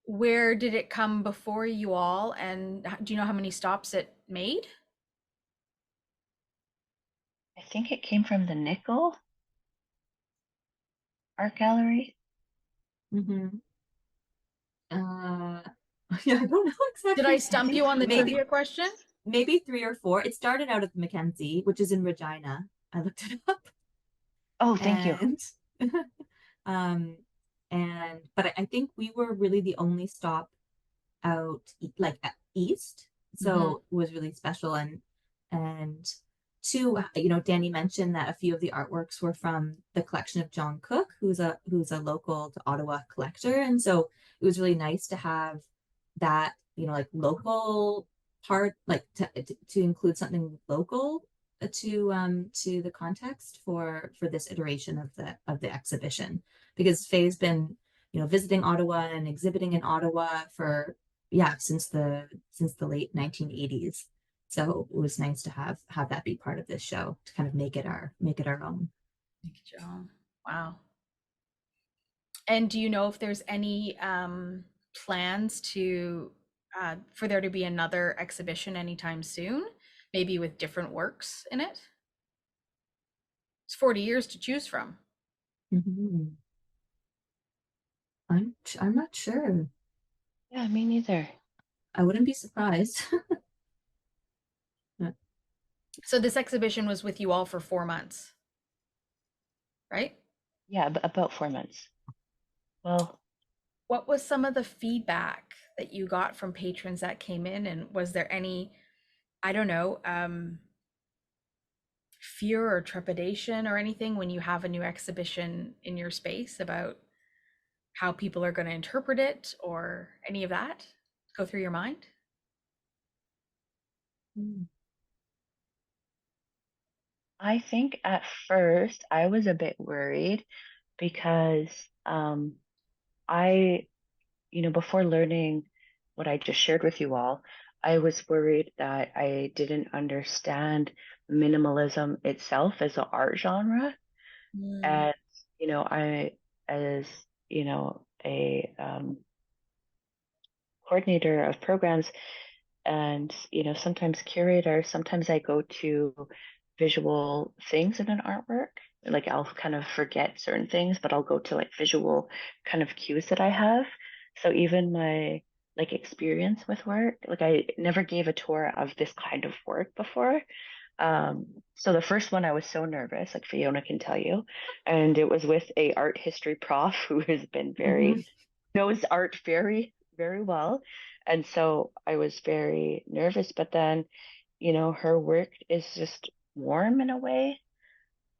Where did it come before you all? And do you know how many stops it made? I think it came from the Nickel Art Gallery. Mm-hmm. Yeah, I don't know exactly. Did I stump you on the trivia question? Maybe 3 or 4. It started out at the Mackenzie, which is in Regina. I looked it up. Oh, thank you. But I think we were really the only stop out like east, so it was really special. And two, Dani mentioned that a few of the artworks were from the collection of John Cook, who's a local to Ottawa collector, and so it was really nice to have that like local part, like to include something local to the context for this iteration of the exhibition, because Faye's been visiting Ottawa and exhibiting in Ottawa for since the late 1980s. So it was nice to have that be part of this show, to kind of make it our own. Make it your own. Wow. And do you know if there's any plans to for there to be another exhibition anytime soon, maybe with different works in it? It's 40 years to choose from. Mm-hmm. I'm not sure. Yeah, me neither. I wouldn't be surprised. So this exhibition was with you all for 4 months, right? Yeah, about 4 months. Well, what was some of the feedback that you got from patrons that came in, and was there any, I don't know, fear or trepidation or anything when you have a new exhibition in your space about how people are going to interpret it, or any of that go through your mind? I think at first I was a bit worried because I, before learning what I just shared with you all, I was worried that I didn't understand minimalism itself as an art genre. And, I, as, a coordinator of programs, and sometimes curator, sometimes I go to visual things in an artwork, like I'll kind of forget certain things, but I'll go to like visual kind of cues that I have. So even my like experience with work, like I never gave a tour of this kind of work before. So the first one I was so nervous, like Fiona can tell you, and it was with a art history prof who has been very knows art very, very well. And so I was very nervous, but then, her work is just warm in a way.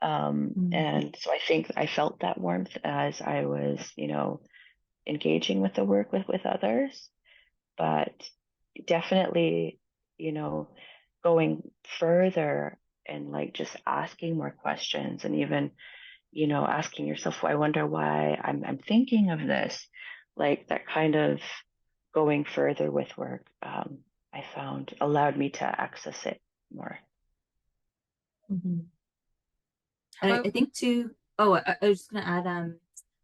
And so I think I felt that warmth as I was, engaging with the work with others. But definitely, going further and like just asking more questions, and even, asking yourself, well, I wonder why I'm thinking of this, like that kind of going further with work, I found allowed me to access it more. I think too, I was just gonna add,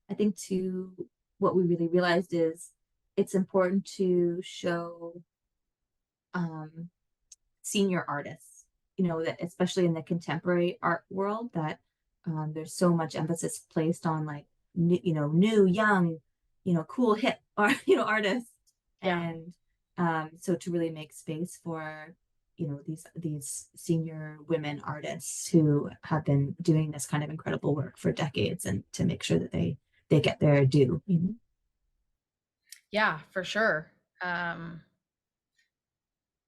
I think too, what we really realized is it's important to show senior artists, that especially in the contemporary art world, that there's so much emphasis placed on like new, young, cool, hip art, artists. Yeah. And so to really make space for these senior women artists who have been doing this kind of incredible work for decades, and to make sure that they get their due. Yeah, for sure.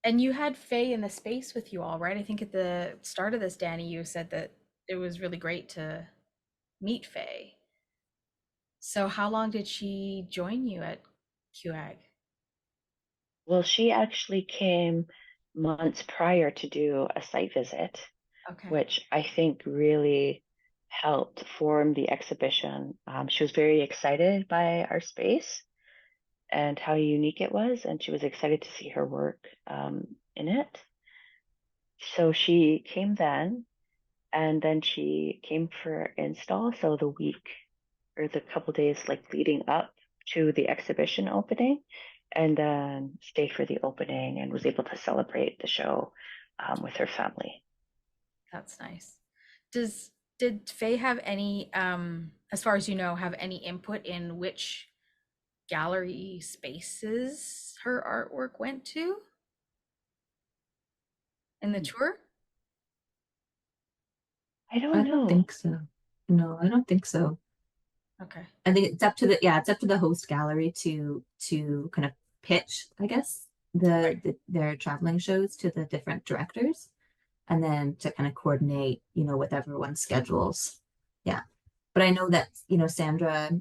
And you had Faye in the space with you all, right? I think at the start of this, Dani, you said that it was really great to meet Faye. So how long did she join you at QAG? Well, she actually came months prior to do a site visit, Okay. which I think really helped form the exhibition. She was very excited by our space and how unique it was, and she was excited to see her work in it. So she came then, and then she came for install. So the week or the couple days like leading up to the exhibition opening, and then stayed for the opening and was able to celebrate the show with her family. That's nice. Did Faye have any, as far as you know, have any input in which gallery spaces her artwork went to in the tour? I don't know. Don't think so. No, I don't think so. Okay. I think it's up to the host gallery to kind of pitch, I guess, their traveling shows to the different directors, and then to kind of coordinate, with everyone's schedules. Yeah. But I know that, Sandra,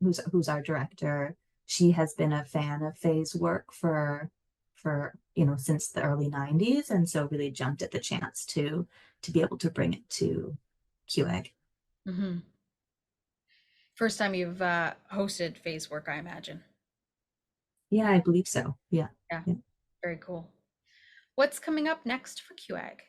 who's our director, she has been a fan of Faye's work for for, since the early 90s. And so really jumped at the chance to be able to bring it to QEG. Mm-hmm. First time you've hosted Faye's work, I imagine. Yeah, I believe so. Yeah. Very cool. What's coming up next for QEG?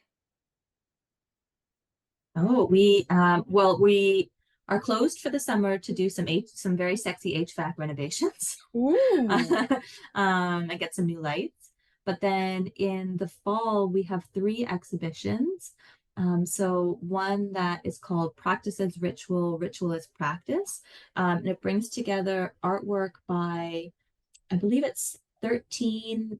Oh, we are closed for the summer to do some very sexy HVAC renovations. Ooh. And get some new lights. But then in the fall, we have 3 exhibitions. So one that is called Practice as Ritual, Ritual as Practice. And it brings together artwork by, I believe it's 13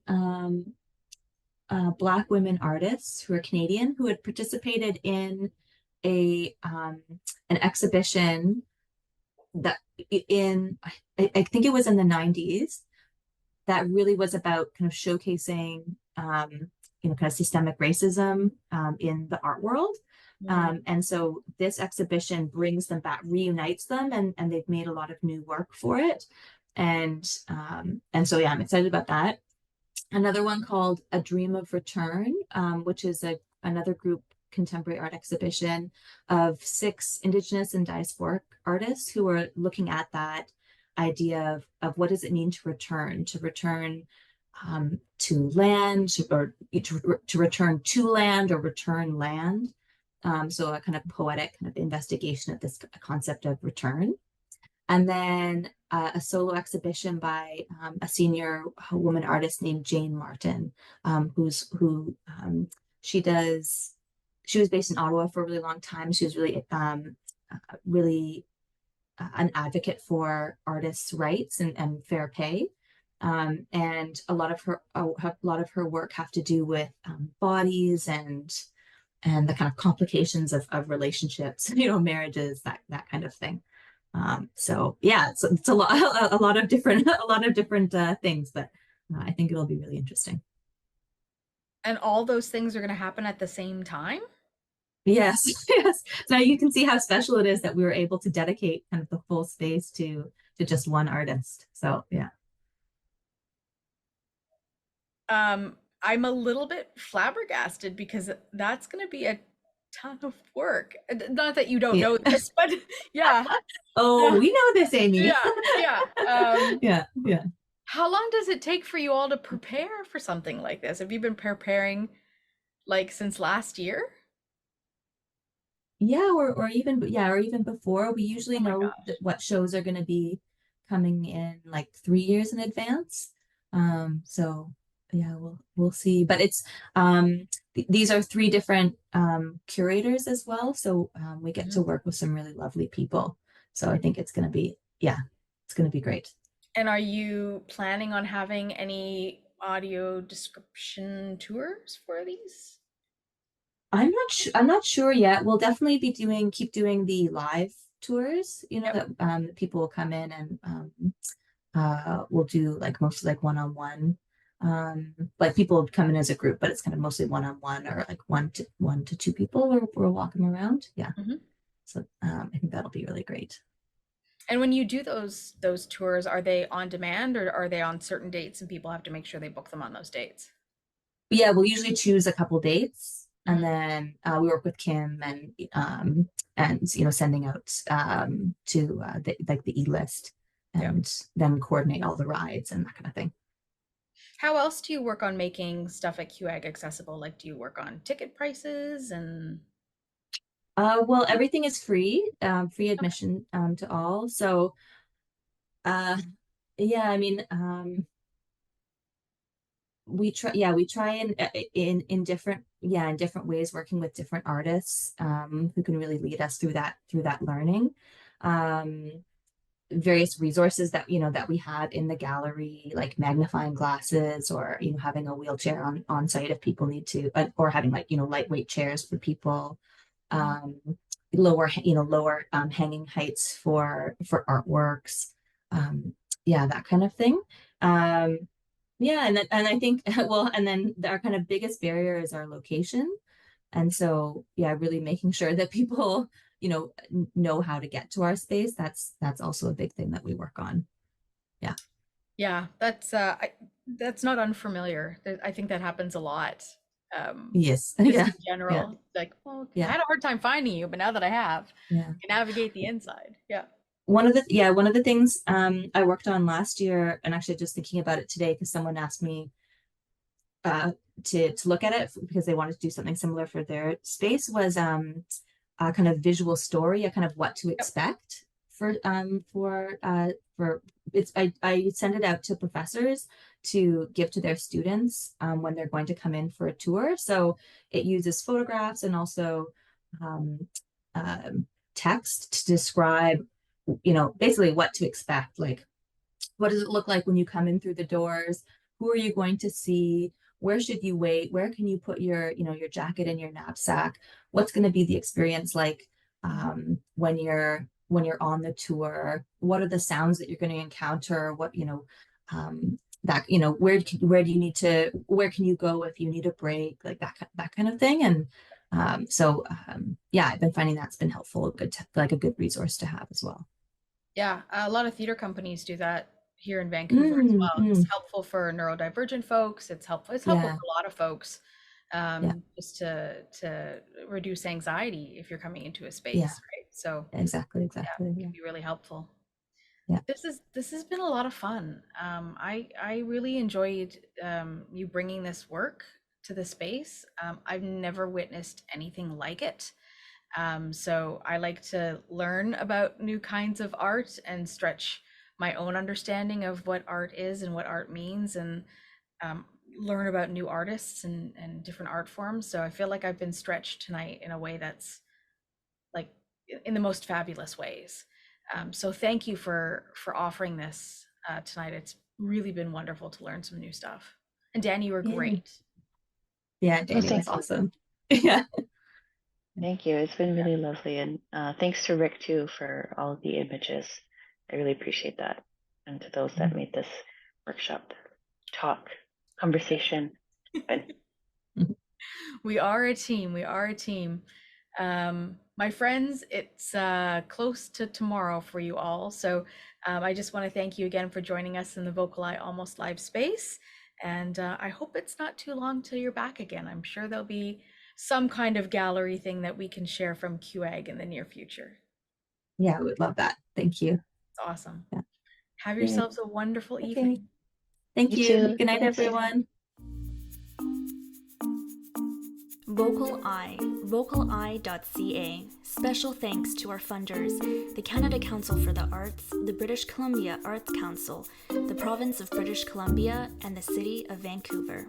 Black women artists who are Canadian, who had participated in an exhibition that I think it was in the 90s, that really was about kind of showcasing kind of systemic racism in the art world. And so this exhibition brings them back, reunites them, and they've made a lot of new work for it. And so yeah, I'm excited about that. Another one called A Dream of Return, which is another group contemporary art exhibition of 6 Indigenous and diasporic artists who are looking at that idea of what does it mean to return to land, or to return to land, or return land. So a kind of poetic kind of investigation of this concept of return. And then a solo exhibition by a senior woman artist named Jane Martin, she was based in Ottawa for a really long time. She was really an advocate for artists' rights and fair pay. And a lot of her work have to do with bodies and the kind of complications of relationships, marriages, that kind of thing. So yeah, it's a lot of different things, but I think it'll be really interesting. And all those things are going to happen at the same time? Yes, yes. So you can see how special it is that we were able to dedicate kind of the full space to just one artist. So yeah. I'm a little bit flabbergasted because that's going to be a ton of work. Not that you don't know this, but yeah. Oh, we know this, Amy. Yeah. Yeah. How long does it take for you all to prepare for something like this? Have you been preparing since last year? Yeah, or even before. We usually know what shows are going to be coming in 3 years in advance. So yeah, we'll see. But it's these are 3 different curators as well. So we get to work with some really lovely people. So I think it's going to be great. And are you planning on having any audio description tours for these? I'm not sure yet. We'll definitely be keep doing the live tours, that people will come in and we'll do mostly one-on-one. People would come in as a group, but it's kind of mostly one-on-one, or one to 2 people we're walking around. Yeah. So I think that'll be really great. And when you do those tours, are they on demand, or are they on certain dates and people have to make sure they book them on those dates? Yeah, we'll usually choose a couple dates, and then we work with Kim and sending out to the e-list, and then coordinate all the rides and that kind of thing. How else do you work on making stuff at QEG accessible? Do you work on ticket prices and? Well, everything is free admission to all. So, yeah, I mean, we try in different ways, working with different artists who can really lead us through that learning. Various resources that we have in the gallery, like magnifying glasses, or having a wheelchair on site if people need to, or having lightweight chairs for people. Lower hanging heights for artworks, that kind of thing. And I think and then our kind of biggest barrier is our location, and so really making sure that people know how to get to our space. That's also a big thing that we work on. Yeah, that's That's not unfamiliar. I think that happens a lot. Yes. Just Yeah. in general. Like, well, I Yeah. had a hard time finding you, but now that I have, Yeah. I can navigate the inside. Yeah. One of the things I worked on last year, and actually just thinking about it today because someone asked me to look at it because they wanted to do something similar for their space, was a kind of visual story, a kind of what to expect for it's I send it out to professors to give to their students when they're going to come in for a tour. So it uses photographs and also um, text to describe, basically what to expect. Like, what does it look like when you come in through the doors? Who are you going to see? Where should you wait? Where can you put your jacket and your knapsack? What's going to be the experience like when you're on the tour? What are the sounds that you're going to encounter? What that where do you need to, where can you go if you need a break, like that kind of thing. And yeah, I've been finding that's been helpful, like a good resource to have as well. Yeah, a lot of theater companies do that here in Vancouver as well. It's helpful for neurodivergent folks. It's helpful for a lot of folks, just to reduce anxiety if you're coming into a space, right? So exactly. it can be really helpful. Yeah. This has been a lot of fun. I really enjoyed you bringing this work to the space. I've never witnessed anything like it. So I like to learn about new kinds of art and stretch my own understanding of what art is and what art means, and learn about new artists and different art forms. So I feel like I've been stretched tonight in a way that's like in the most fabulous ways. So thank you for offering this tonight. It's really been wonderful to learn some new stuff. And Dani, you were great. Yeah, Dani was awesome. Yeah. Thank you. It's been really lovely. And thanks to Rick, too, for all of the images. I really appreciate that. And to those that made this workshop, talk, conversation. We are a team. We are a team. My friends, it's close to tomorrow for you all. So I just want to thank you again for joining us in the VocalEye Almost Live space. And I hope it's not too long till you're back again. I'm sure there'll be some kind of gallery thing that we can share from QAG in the near future. Yeah, I would love that. Thank you. It's awesome. Yeah. Have yourselves a wonderful evening. Thank you. Too. Good night, everyone. VocalEye, vocaleye.ca. Special thanks to our funders, the Canada Council for the Arts, the British Columbia Arts Council, the Province of British Columbia, and the City of Vancouver.